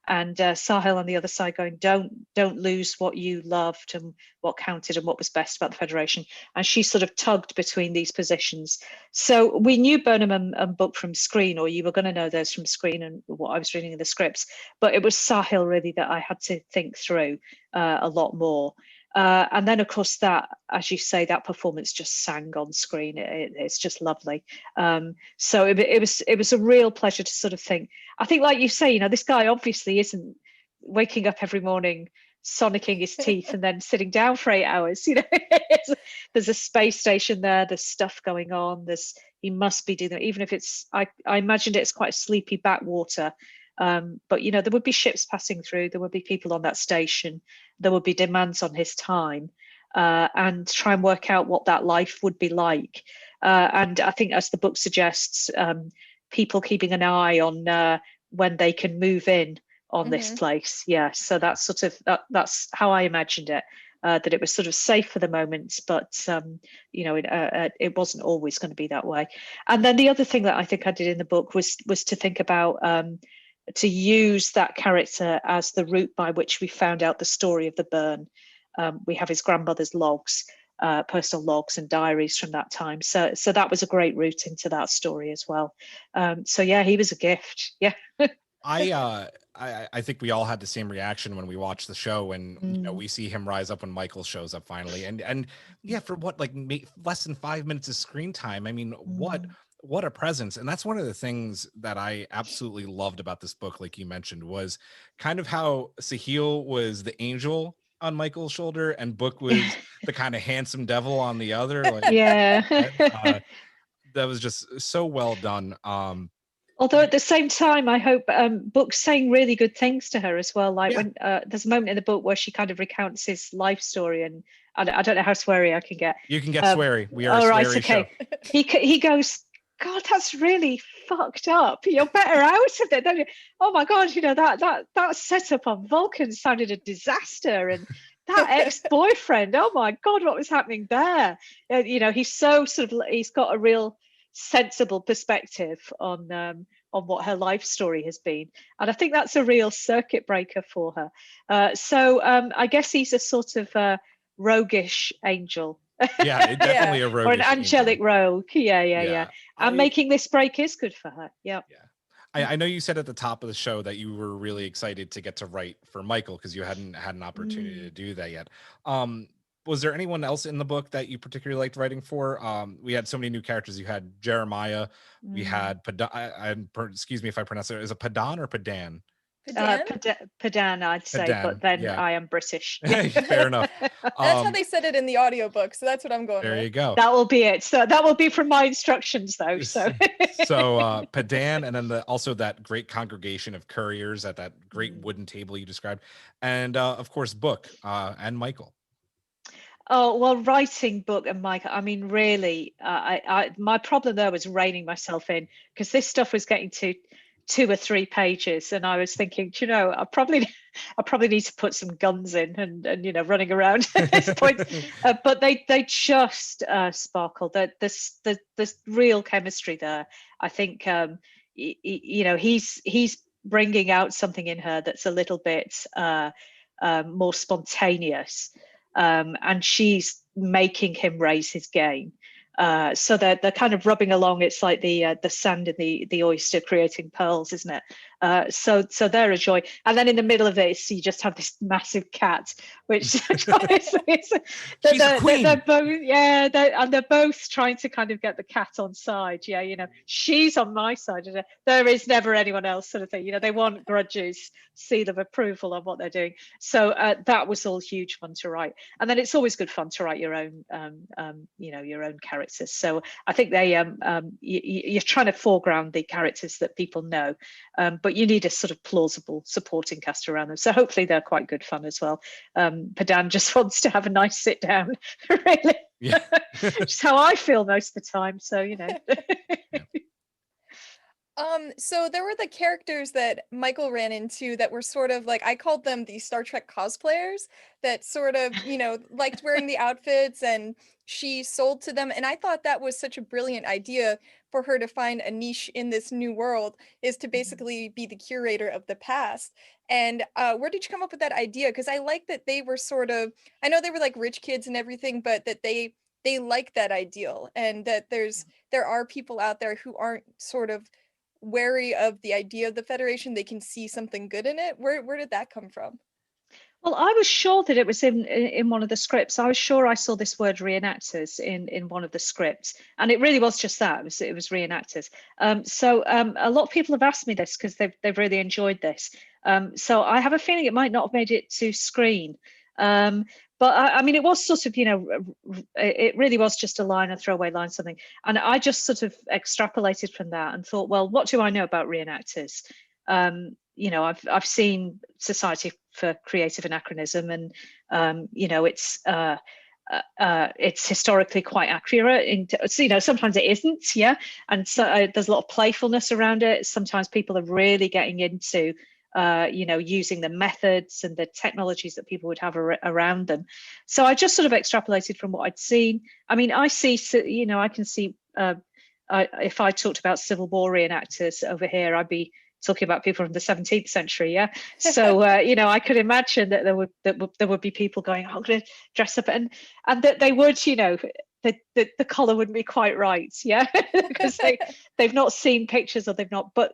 Speaker 7: and Sahil on the other side going, don't lose what you loved and what counted and what was best about the Federation. And she sort of tugged between these positions. So we knew Burnham and Book from screen, or you were going to know those from screen and what I was reading in the scripts. But it was Sahil really that I had to think through a lot more. And then, of course, that, as you say, that performance just sang on screen. It's just lovely. So it was a real pleasure to sort of think. I think, like you say, this guy obviously isn't waking up every morning, sonicking his teeth, and then sitting down for 8 hours. There's a space station there. There's stuff going on. He must be doing that, even if it's. I imagined it's quite a sleepy backwater. But there would be ships passing through, there would be people on that station, there would be demands on his time, and try and work out what that life would be like. And I think, as the book suggests, people keeping an eye on when they can move in on this place. So that's sort of that's how I imagined it. That it was sort of safe for the moment, but it wasn't always going to be that way. And then the other thing that I think I did in the book was to think about to use that character as the route by which we found out the story of the burn. We have his grandmother's logs, personal logs and diaries from that time. So that was a great route into that story as well. So yeah, he was a gift. Yeah.
Speaker 1: I think we all had the same reaction when we watched the show, and you know, we see him rise up when Michael shows up finally, and yeah, for what, like less than 5 minutes of screen time. I mean, what a presence. And that's one of the things that I absolutely loved about this book, like you mentioned, was kind of how Sahil was the angel on Michael's shoulder and Book was the kind of handsome devil on the other. Like,
Speaker 7: yeah.
Speaker 1: That was just so well done.
Speaker 7: Although at the same time, I hope Book's saying really good things to her as well. Like when there's a moment in the book where she kind of recounts his life story, and I don't know how sweary I can get.
Speaker 1: You can get sweary. We are a sweary show.
Speaker 7: He goes, God, that's really fucked up. You're better out of it, don't you? Oh my God, you know, that setup on Vulcan sounded a disaster, and that ex-boyfriend, oh my God, what was happening there? You know, he's so sort of, he's got a real sensible perspective on what her life story has been, and I think that's a real circuit breaker for her. So I guess he's a sort of roguish angel.
Speaker 1: Yeah, definitely a roguish
Speaker 7: or an angelic
Speaker 1: angel.
Speaker 7: Rogue. Yeah. And making this break is good for her. Yeah.
Speaker 1: I know you said at the top of the show that you were really excited to get to write for Michael because you hadn't had an opportunity to do that yet. Was there anyone else in the book that you particularly liked writing for? We had so many new characters. You had Jeremiah. We had excuse me if I pronounce it. Is it Padan or Padan?
Speaker 7: Padan, I'd say, but then I am British.
Speaker 1: Fair enough.
Speaker 3: That's how they said it in the audiobook, so that's what I'm going with.
Speaker 1: There you go.
Speaker 7: That will be it. So that will be from my instructions, though. So
Speaker 1: Padan, and then also that great congregation of couriers at that great wooden table you described, and of course Book and Michael.
Speaker 7: Oh, well, writing Book and Michael, I mean, really, my problem there was reining myself in, because this stuff was getting to 2 or 3 pages, and I was thinking, you know, I probably need to put some guns in and you know, running around at this point. But they just sparkle. The real chemistry there. I think you know, he's bringing out something in her that's a little bit more spontaneous, and she's making him raise his game. So they're kind of rubbing along. It's like the sand in the oyster creating pearls, isn't it? So they're a joy. And then in the middle of this, you just have this massive cat, which she's a queen. They're both trying to kind of get the cat on side. Yeah, you know, she's on my side. There is never anyone else, sort of thing. You know, they want grudges, seal of approval on what they're doing. So that was all huge fun to write. And then it's always good fun to write your own, you know, your own characters. So I think they you're trying to foreground the characters that people know, but you need a sort of plausible supporting cast around them. So hopefully they're quite good fun as well. Padan just wants to have a nice sit down, really. Yeah. Which is how I feel most of the time. So, you know.
Speaker 3: So there were the characters that Michael ran into that were sort of like, I called them the Star Trek cosplayers that sort of, you know, liked wearing the outfits, and she sold to them. And I thought that was such a brilliant idea for her to find a niche in this new world, is to basically be the curator of the past. And where did you come up with that idea? Because I like that they were sort of, I know they were like rich kids and everything, but that they like that ideal, and that there are people out there who aren't sort of wary of the idea of the Federation. They can see something good in it. Where did that come from?
Speaker 7: Well, I was sure that it was in one of the scripts. I was sure I saw this word reenactors in one of the scripts, and it really was just that. It was reenactors. So a lot of people have asked me this because they've really enjoyed this. So I have a feeling it might not have made it to screen. But I mean, it was sort of, you know, it really was just a line, a throwaway line, something. And I just sort of extrapolated from that and thought, well, what do I know about reenactors? You know, I've seen Society for Creative Anachronism, and you know, it's historically quite accurate. You know, sometimes it isn't, yeah. And so there's a lot of playfulness around it. Sometimes people are really getting into you know, using the methods and the technologies that people would have around them. So I just sort of extrapolated from what I'd seen. I mean, I see, you know, I can see if I talked about Civil War reenactors over here, I'd be talking about people from the 17th century. Yeah. So, I could imagine that there would be people going, I'm going to dress up, and that they would, the collar wouldn't be quite right. Yeah. Because they've not seen pictures, or they've not, but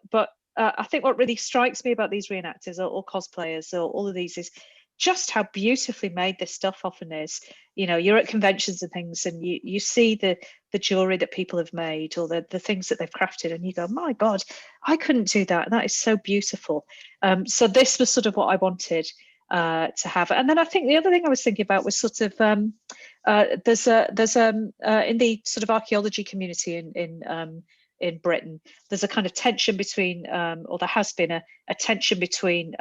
Speaker 7: I think what really strikes me about these reenactors or cosplayers or all of these is just how beautifully made this stuff often is. You're at conventions and things, and you see the jewelry that people have made, or the things that they've crafted, and you go, my God, I couldn't do that. That is so beautiful. So this was sort of what I wanted to have. And then I think the other thing I was thinking about was sort of there's in the sort of archaeology community in Britain, there's a kind of tension between, or there has been a tension between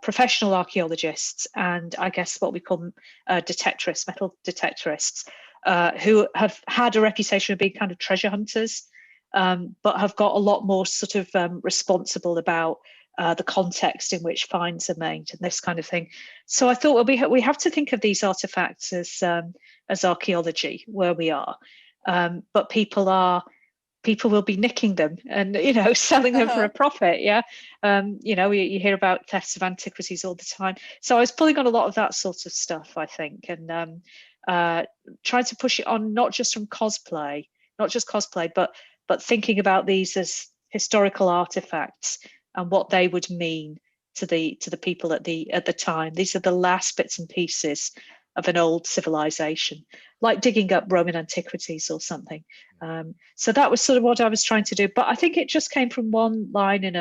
Speaker 7: professional archaeologists and, I guess, what we call detectorists, metal detectorists, who have had a reputation of being kind of treasure hunters, but have got a lot more sort of responsible about the context in which finds are made and this kind of thing. So I thought, well, we have to think of these artifacts as archaeology where we are, but people will be nicking them and selling them for a profit. Yeah. You hear about thefts of antiquities all the time. So I was pulling on a lot of that sort of stuff, I think, and trying to push it on, not just cosplay, but thinking about these as historical artifacts and what they would mean to the people at the time. These are the last bits and pieces of an old civilization, like digging up Roman antiquities or something. So that was sort of what I was trying to do. But I think it just came from one line in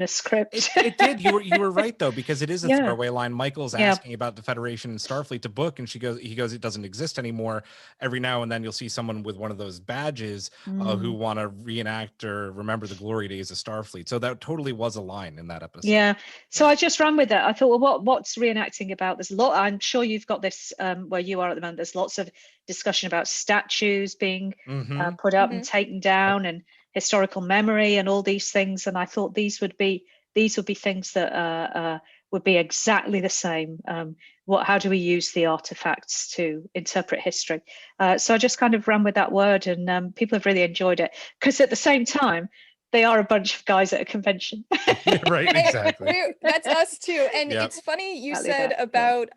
Speaker 7: a script.
Speaker 1: It did. You were right though, because it is a throwaway line. Michael's asking about the Federation and Starfleet to book, and he goes, it doesn't exist anymore. Every now and then you'll see someone with one of those badges who want to reenact or remember the glory days of Starfleet. So that totally was a line in that episode.
Speaker 7: Yeah. So I just ran with it. I thought, well, what's reenacting about? There's a lot. I'm sure you've got this where you are at the moment. There's lots of discussion about statues being put up and taken down, and historical memory and all these things. And I thought these would be things that would be exactly the same. How do we use the artifacts to interpret history? So I just kind of ran with that word, and people have really enjoyed it, because at the same time, they are a bunch of guys at a convention.
Speaker 1: Right, exactly.
Speaker 3: That's us too. And it's funny you said about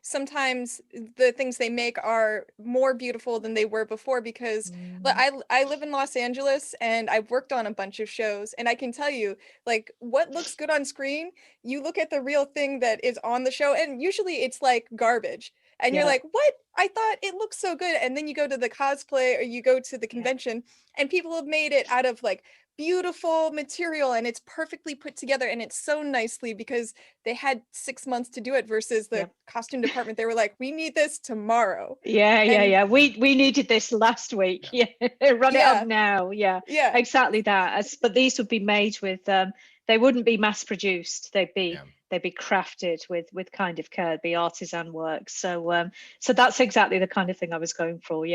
Speaker 3: sometimes the things they make are more beautiful than they were before, because I live in Los Angeles and I've worked on a bunch of shows, and I can tell you, like, what looks good on screen, you look at the real thing that is on the show, and usually it's like garbage. And you're like, what? I thought it looked so good. And then you go to the cosplay or you go to the convention and people have made it out of like beautiful material, and it's perfectly put together, and it's so nicely, because they had 6 months to do it versus the costume department. They were like, we need this tomorrow.
Speaker 7: We needed this last week. Run it up now. Exactly that. But these would be made with they wouldn't be mass produced. They'd be crafted with kind of care, be artisan work. So that's exactly the kind of thing I was going for.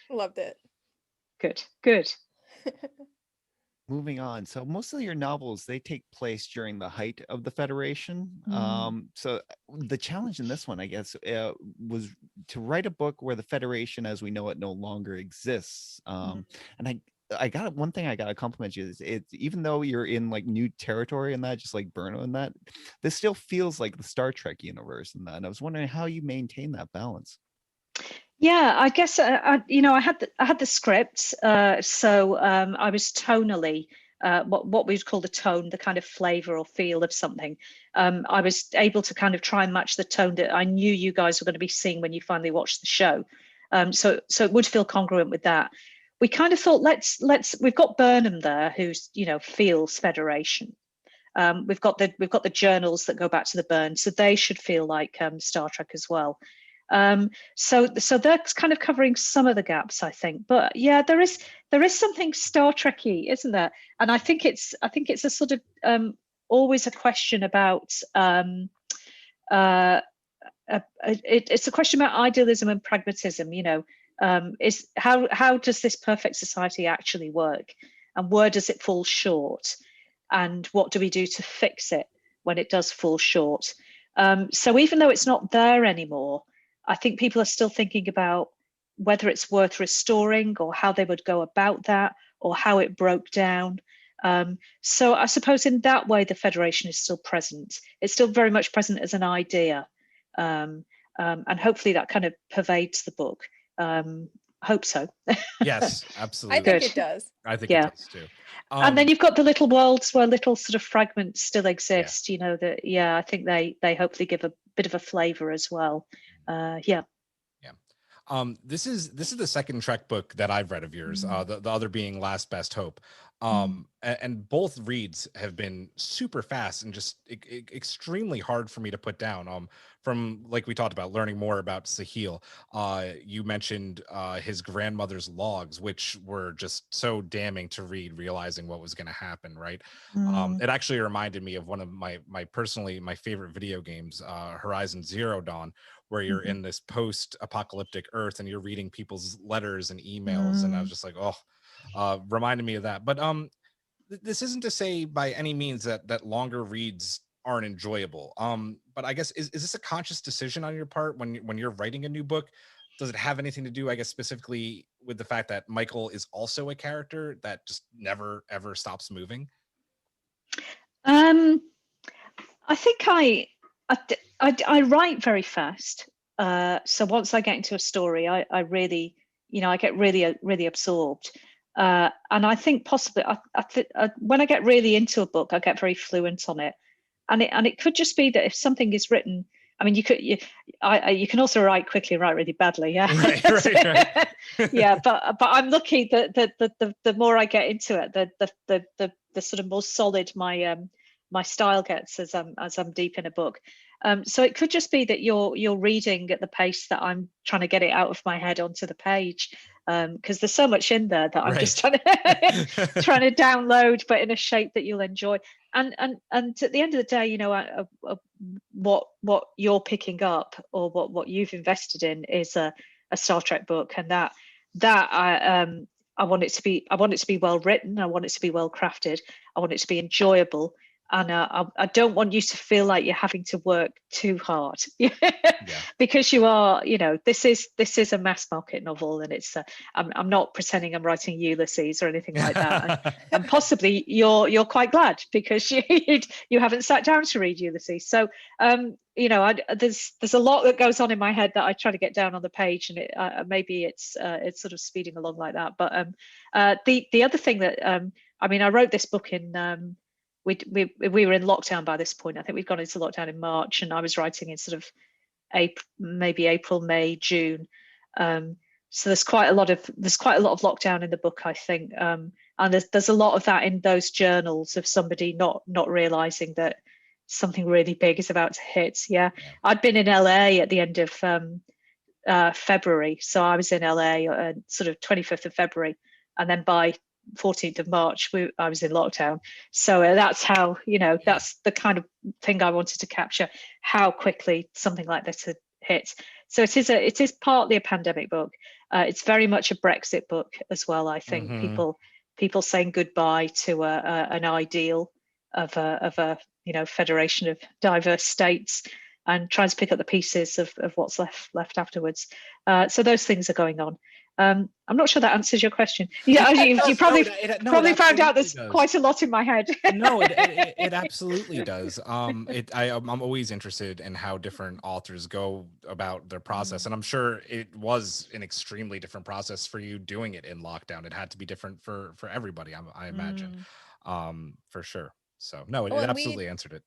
Speaker 3: Loved it.
Speaker 7: Good.
Speaker 2: Moving on. So most of your novels, they take place during the height of the Federation. So the challenge in this one, I guess, was to write a book where the Federation as we know it no longer exists. And I got one thing I got to compliment you is it's, even though you're in like new territory in that, just like Bruno in that, this still feels like the Star Trek universe in that. And I was wondering how you maintain that balance.
Speaker 7: Yeah, I guess I had the script, so I was tonally what we'd call the tone, the kind of flavor or feel of something. I was able to kind of try and match the tone that I knew you guys were going to be seeing when you finally watched the show. So it would feel congruent with that. We kind of thought we've got Burnham there, who's feels Federation. We've got the journals that go back to the Burn, so they should feel like Star Trek as well. So they're kind of covering some of the gaps, I think. But yeah, there is something Star Trek-y, isn't there? And I think it's a sort of always a question about it's a question about idealism and pragmatism. Is how does this perfect society actually work, and where does it fall short, and what do we do to fix it when it does fall short? So even though it's not there anymore, I think people are still thinking about whether it's worth restoring, or how they would go about that, or how it broke down. So I suppose in that way, the Federation is still present. It's still very much present as an idea. And hopefully that kind of pervades the book. Hope so.
Speaker 1: Yes,
Speaker 3: I
Speaker 1: absolutely.
Speaker 3: think
Speaker 7: Good.
Speaker 3: it does.
Speaker 1: I think
Speaker 7: Yeah.
Speaker 1: it does too.
Speaker 7: And then you've got the little worlds where little sort of fragments still exist, that, I think they hopefully give a bit of a flavor as well. Yeah.
Speaker 1: This is the second Trek book that I've read of yours. The other being Last Best Hope. And both reads have been super fast and just extremely hard for me to put down. From, like we talked about, learning more about Sahil. You mentioned his grandmother's logs, which were just so damning to read, realizing what was going to happen. Right. It actually reminded me of one of my personally my favorite video games, Horizon Zero Dawn, where you're in this post-apocalyptic Earth and you're reading people's letters and emails, and I was just like, reminded me of that. But this isn't to say by any means that longer reads aren't enjoyable. But I guess is this a conscious decision on your part when you're writing a new book? Does it have anything to do, I guess, specifically with the fact that Michael is also a character that just never ever stops moving?
Speaker 7: I think I write very fast. So once I get into a story, I really, I get really absorbed. And I think possibly when I get really into a book, I get very fluent on it. And it could just be that if something is written, I mean, you can also write quickly and write really badly. Yeah.
Speaker 1: Right.
Speaker 7: Yeah. But I'm lucky that the more I get into it, the sort of more solid my style gets as I'm deep in a book. So it could just be that you're reading at the pace that I'm trying to get it out of my head onto the page, because there's so much in there that I'm just trying to download, but in a shape that you'll enjoy. And at the end of the day, what you're picking up or what you've invested in is a Star Trek book, and that I want it to be well written. I want it to be well crafted. I want it to be enjoyable. And I don't want you to feel like you're having to work too hard, because you are. This is a mass market novel, and it's. I'm not pretending I'm writing Ulysses or anything like that. and possibly you're quite glad because you haven't sat down to read Ulysses. So there's a lot that goes on in my head that I try to get down on the page, and maybe it's sort of speeding along like that. But the other thing that I wrote this book in. We were in lockdown by this point. I think we'd gone into lockdown in March, and I was writing in sort of April, May, June. So there's quite a lot of lockdown in the book, I think, and there's a lot of that in those journals of somebody not realizing that something really big is about to hit. I'd been in LA at the end of February, so I was in LA sort of 25th of February, and then by 14th of March I was in lockdown. So that's how that's the kind of thing I wanted to capture, how quickly something like this had hit. So it is partly a pandemic book. It's very much a Brexit book as well. I think people saying goodbye to an ideal of a federation of diverse states, and trying to pick up the pieces of what's left afterwards. So those things are going on. I'm not sure that answers your question. Yeah, you probably found out there's quite a lot in my head.
Speaker 1: No, it absolutely does. I'm always interested in how different authors go about their process, and I'm sure it was an extremely different process for you doing it in lockdown. It had to be different for everybody, I imagine, for sure. So no, it absolutely answered it.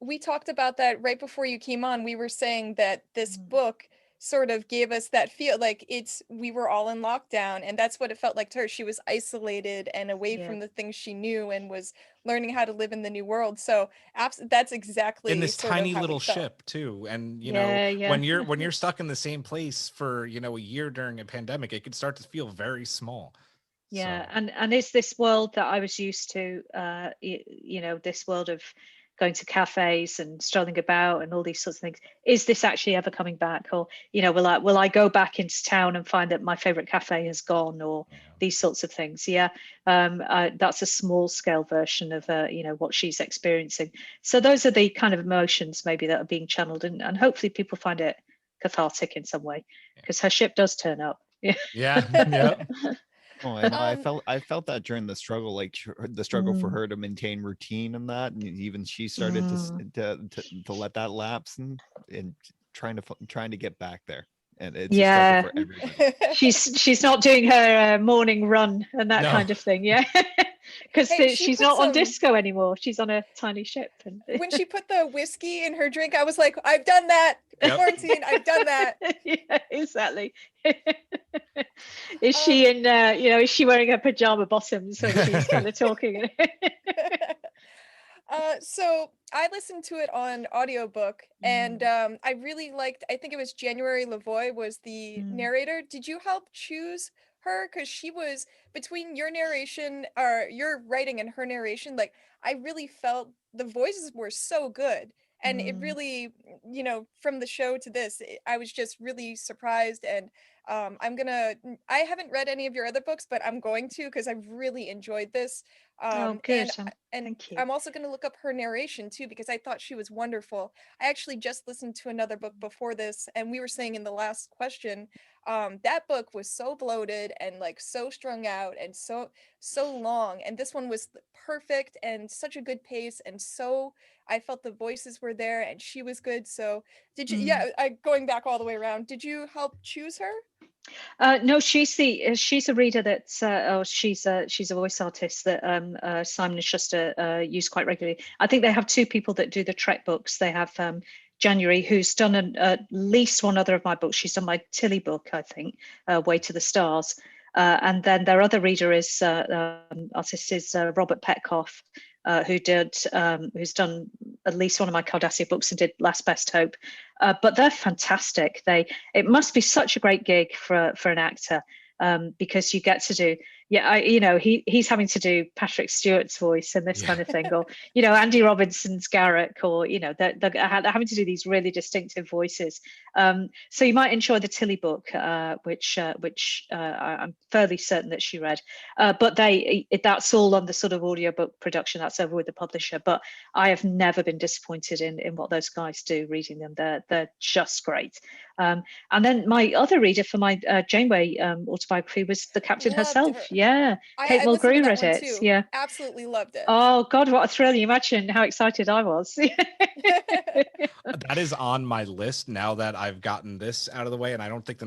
Speaker 3: We talked about that right before you came on. We were saying that this book sort of gave us that feel like we were all in lockdown, and that's what it felt like to her. She was isolated and away from the things she knew, and was learning how to live in the new world. So that's exactly
Speaker 1: in this tiny little ship too. And when you're stuck in the same place for a year during a pandemic, it could start to feel very small.
Speaker 7: So. And is this world that I was used to, this world of going to cafes and strolling about and all these sorts of things, is this actually ever coming back? Or will I go back into town and find that my favorite cafe has gone, or these sorts of things? That's a small scale version of what she's experiencing. So those are the kind of emotions maybe that are being channeled, and hopefully people find it cathartic in some way, because her ship does turn up.
Speaker 2: Oh, I know.
Speaker 3: Um,
Speaker 2: I felt that during the struggle, like the struggle for
Speaker 7: Mm,
Speaker 2: her to maintain routine and that, and even she started
Speaker 7: mm.
Speaker 2: to let that lapse and trying to get back there, and it's a struggle
Speaker 7: Yeah,
Speaker 2: for everybody.
Speaker 7: she's not doing her morning run and that
Speaker 1: No.
Speaker 7: kind of thing. Yeah, because
Speaker 3: Hey, she
Speaker 7: she's
Speaker 3: put
Speaker 7: not on
Speaker 3: some
Speaker 7: disco anymore. She's on a tiny ship. And
Speaker 3: when she put the whiskey in her drink, I was like, I've done that.
Speaker 1: Yep.
Speaker 3: Quarantine, I've done that.
Speaker 7: yeah, exactly. Is she
Speaker 3: Um,
Speaker 7: in? Is she wearing her pajama bottoms when she's kind of talking?
Speaker 3: so I listened to it on audiobook and I really liked, I think it was January Lavoie was the
Speaker 7: Mm.
Speaker 3: narrator. Did you help choose her? Because she was between your narration or your writing and her narration, like I really felt the voices were so good. And it
Speaker 7: Mm.
Speaker 3: really, from the show to this, I was just really surprised. And I haven't read any of your other books, but I'm going to because I've really enjoyed this.
Speaker 7: Oh, good.
Speaker 3: And
Speaker 7: Thank you.
Speaker 3: I'm also going to look up her narration too because I thought she was wonderful. I actually just listened to another book before this, and we were saying in the last question, that book was so bloated and like so strung out and so long, and this one was perfect and such a good pace, and so I felt the voices were there and she was good. So did you?
Speaker 7: Mm.
Speaker 3: Yeah, going back all the way around, did you help choose her?
Speaker 7: No, she's a reader that she's a voice artist that Simon and Schuster use quite regularly. I think they have two people that do the Trek books. They have January, who's done at least one other of my books. She's done my Tilly book, I think, Way to the Stars. And then their other reader is artist is Robert Petkoff, who's done at least one of my Cardassia books and did Last Best Hope. But they're fantastic. It must be such a great gig for an actor because you get to do he's having to do Patrick Stewart's voice and this kind of thing, or Andy Robinson's Garrick, or they're having to do these really distinctive voices. So you might enjoy the Tilly book, which I'm fairly certain that she read. But that's all on the sort of audiobook production. That's over with the publisher. But I have never been disappointed in what those guys do reading them. They're just great. And then my other reader for my Janeway autobiography was the captain
Speaker 3: Loved
Speaker 7: herself.
Speaker 3: her.
Speaker 7: Yeah, Kate
Speaker 3: I listened to
Speaker 7: Mulgrew
Speaker 3: that
Speaker 7: read
Speaker 3: one
Speaker 7: it.
Speaker 3: too.
Speaker 7: Yeah.
Speaker 3: Absolutely loved it.
Speaker 7: Oh God, what a thrill! You imagine how excited I was.
Speaker 1: That is on my list now that I've gotten this out of the way, and I don't think the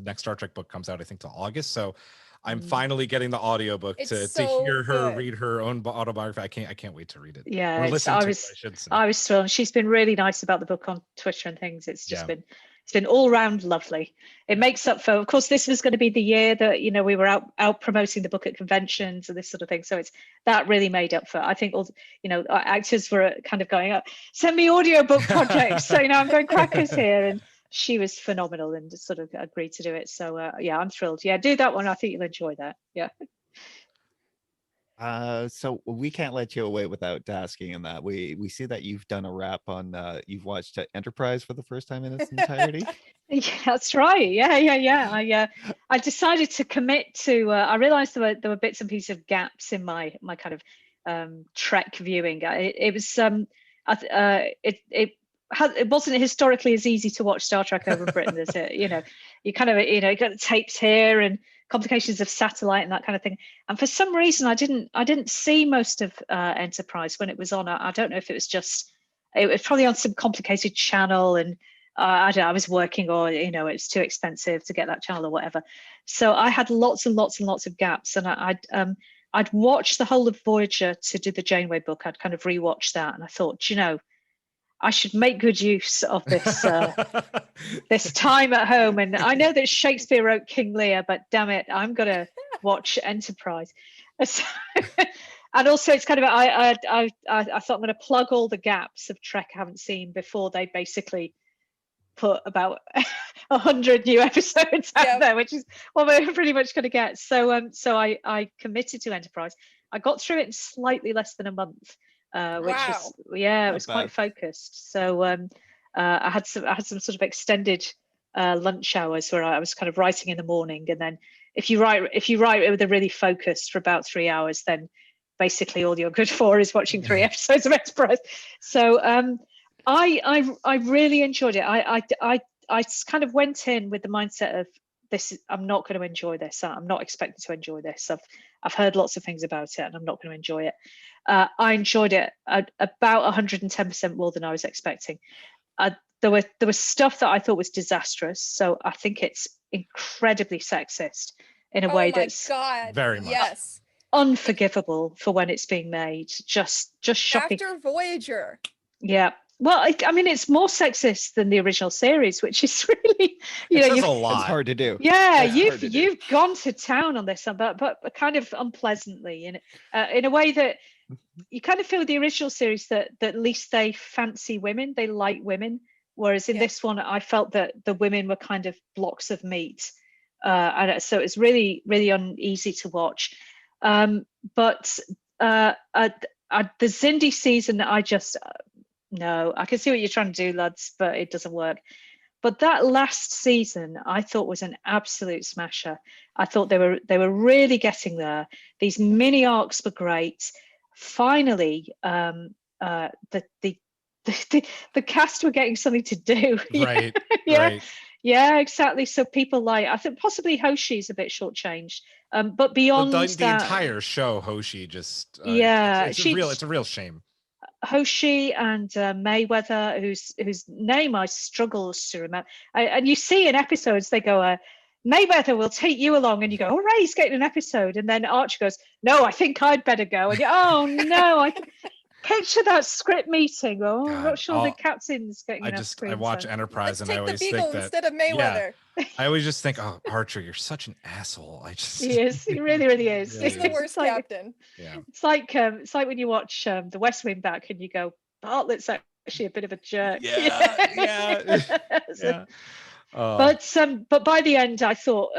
Speaker 1: next Star Trek book comes out, I think, till August. So I'm finally getting the audiobook
Speaker 3: It's
Speaker 1: to
Speaker 3: so
Speaker 1: hear her
Speaker 3: good.
Speaker 1: read her own autobiography. I can't wait to read it.
Speaker 7: Yeah,
Speaker 1: Or listen
Speaker 7: I
Speaker 1: to
Speaker 7: was
Speaker 1: it, I should say.
Speaker 7: I was thrilled. She's been really nice about the book on Twitter and things. It's just
Speaker 1: Yeah.
Speaker 7: it's been all round lovely. It makes up for, of course, this was going to be the year that we were out promoting the book at conventions and this sort of thing. So that really made up for it. I think all our actors were kind of going, send me audiobook projects. So I'm going crackers here, and she was phenomenal and just sort of agreed to do it. So yeah, I'm thrilled. Yeah, do that one. I think you'll enjoy that. Yeah.
Speaker 2: So we can't let you away without asking in that we see that you've done a wrap on you've watched Enterprise for the first time in its entirety.
Speaker 7: Yeah, that's right. Yeah. I decided to commit to. I realized there were bits and pieces of gaps in my kind of Trek viewing. It wasn't historically as easy to watch Star Trek over in Britain as it. You kind of you got the tapes here and complications of satellite and that kind of thing. And for some reason, I didn't see most of Enterprise when it was on. I don't know if it was just it was probably on some complicated channel, and I don't know, I was working, or it's too expensive to get that channel or whatever. So I had lots and lots and lots of gaps, and I'd watched the whole of Voyager to do the Janeway book. I'd kind of rewatched that, and I thought, I should make good use of this this time at home. And I know that Shakespeare wrote King Lear, but damn it, I'm gonna watch Enterprise. And also, it's kind of I thought I'm going to plug all the gaps of Trek I haven't seen before they basically put about 100 new episodes out there, which is what we're pretty much going to get. So I committed to Enterprise. I got through it in slightly less than a month. Which is it was quite focused. So I had some sort of extended lunch hours where I was kind of writing in the morning, and then if you write with a really focused for about 3 hours, then basically all you're good for is watching 3 episodes of Enterprise. So I really enjoyed it. I kind of went in with the mindset of I'm not going to enjoy this. I'm not expecting to enjoy this. I've heard lots of things about it, and I'm not going to enjoy it. I enjoyed it about 110% more than I was expecting. There was stuff that I thought was disastrous. So I think it's incredibly sexist in a way that's
Speaker 1: very much.
Speaker 3: Yes.
Speaker 7: unforgivable for when it's being made. Just shocking.
Speaker 3: After Voyager.
Speaker 7: Yeah. Well, I mean, it's more sexist than the original series, which is really,
Speaker 1: It's a lot.
Speaker 2: It's hard to do.
Speaker 7: yeah,
Speaker 2: That's hard to do.
Speaker 7: you've gone to town on this one, but kind of unpleasantly, in a way that you kind of feel with the original series that at least they fancy women, they like women, whereas in this one, I felt that the women were kind of blocks of meat, and so it's really, really uneasy to watch. But the Zindi season, I just. No, I can see what you're trying to do, lads, but it doesn't work. But that last season, I thought was an absolute smasher. I thought they were really getting there. These mini arcs were great. Finally, the cast were getting something to do.
Speaker 1: Right.
Speaker 7: Yeah.
Speaker 1: Right.
Speaker 7: Yeah, exactly. So people I think possibly Hoshi's a bit shortchanged. But beyond
Speaker 1: the
Speaker 7: that,
Speaker 1: entire show, Hoshi just it's a real shame.
Speaker 7: Hoshi and Mayweather, whose name I struggle to remember. And you see in episodes they go, Mayweather will take you along, and you go, all right, he's getting an episode. And then Archer goes, no, I think I'd better go. And you, oh no, I picture that script meeting. Oh, I'm not sure the captain's getting enough screen
Speaker 1: I watch
Speaker 7: time.
Speaker 1: Enterprise,
Speaker 3: Let's
Speaker 1: and I
Speaker 3: take the
Speaker 1: always
Speaker 3: Beagle
Speaker 1: think that
Speaker 3: instead of Mayweather.
Speaker 1: I always just think, oh, Archer, you're such an asshole.
Speaker 7: He is. He really, really is.
Speaker 1: Yeah,
Speaker 3: He's the worst captain.
Speaker 1: Yeah.
Speaker 7: It's like when you watch The West Wing back and you go, Bartlett's actually a bit of a jerk.
Speaker 1: Yeah.
Speaker 7: But by the end, I thought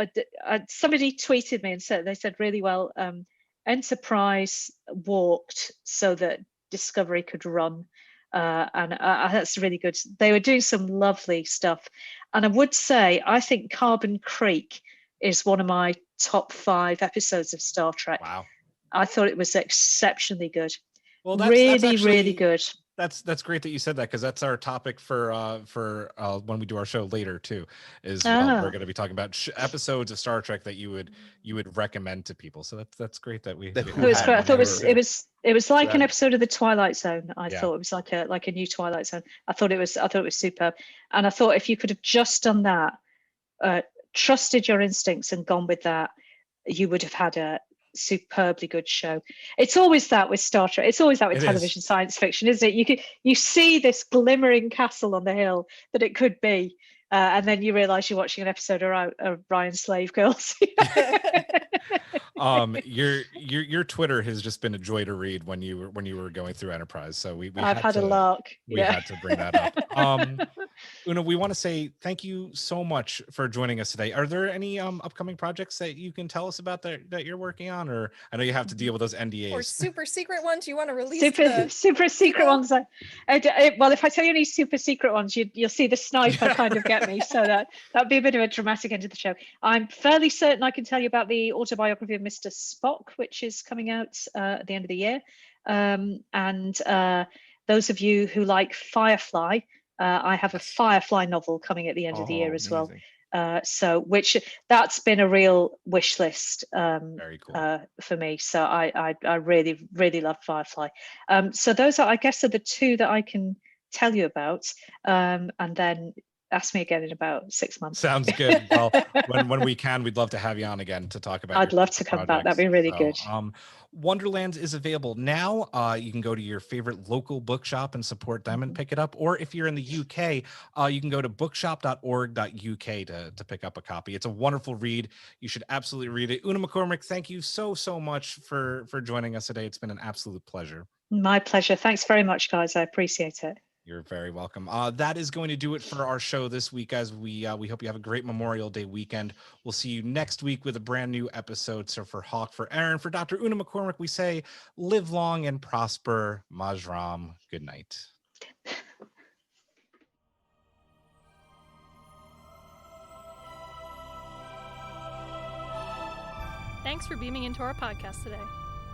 Speaker 7: somebody tweeted me and they said really well. Enterprise walked so that Discovery could run, and that's really good. They were doing some lovely stuff, and I would say I think Carbon Creek is one of my top 5 episodes of Star Trek.
Speaker 1: Wow.
Speaker 7: I thought it was exceptionally good.
Speaker 1: Well,
Speaker 7: that's actually, really good.
Speaker 1: That's great that you said that, because that's our topic for when we do our show later too. Is we're going to be talking about episodes of Star Trek that you would recommend to people. So that's great that we.
Speaker 7: It was great. I thought it was like an episode of the Twilight Zone. I thought it was like a new Twilight Zone. I thought it was superb, and I thought if you could have just done that, trusted your instincts and gone with that, you would have had a superbly good show. It's always that with Star Trek. It's always that with television science fiction, isn't it? You see this glimmering castle on the hill that it could be, and then you realize you're watching an episode of Ryan Slave Girls.
Speaker 1: Your Twitter has just been a joy to read when you were going through Enterprise. So
Speaker 7: I've had a lark.
Speaker 1: We had to bring that up. Una, we want to say thank you so much for joining us today. Are there any upcoming projects that you can tell us about that you're working on, or I know you have to deal with those NDAs
Speaker 3: or super secret ones you want to release?
Speaker 7: Super secret ones. Well, if I tell you any super secret ones, you'll see the sniper kind of get me. So that'd be a bit of a dramatic end to the show. I'm fairly certain I can tell you about the autobiography of Mr. Spock, which is coming out at the end of the year. And those of you who like Firefly, I have a Firefly novel coming at the end of the year as well. Which that's been a real wish list
Speaker 1: very cool.
Speaker 7: For me. So I really, really love Firefly. So those are the 2 that I can tell you about. And then ask me again in about 6 months.
Speaker 1: Sounds good. Well, when we can, we'd love to have you on again to talk about.
Speaker 7: I'd love to come back. That'd be really good.
Speaker 1: Wonderlands is available now. You can go to your favorite local bookshop and support them and pick it up. Or if you're in the UK, you can go to bookshop.org.uk to pick up a copy. It's a wonderful read. You should absolutely read it. Una McCormack, thank you so much for joining us today. It's been an absolute pleasure.
Speaker 7: My pleasure. Thanks very much, guys. I appreciate it.
Speaker 1: You're very welcome. That is going to do it for our show this week, guys. We hope you have a great Memorial Day weekend. We'll see you next week with a brand new episode. So for Hawk, for Aaron, for Dr. Una McCormack, we say live long and prosper. Majram. Good night.
Speaker 5: Thanks for beaming into our podcast today.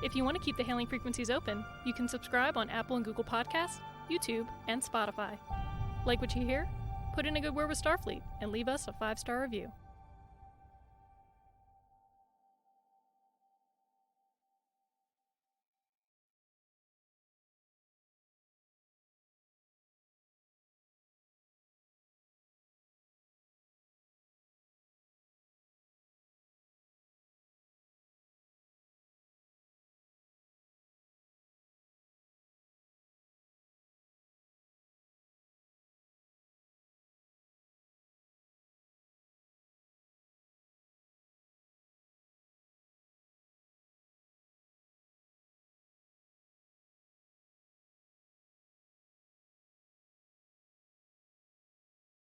Speaker 5: If you want to keep the hailing frequencies open, you can subscribe on Apple and Google Podcasts, YouTube, and Spotify. Like what you hear? Put in a good word with Starfleet and leave us a 5-star review.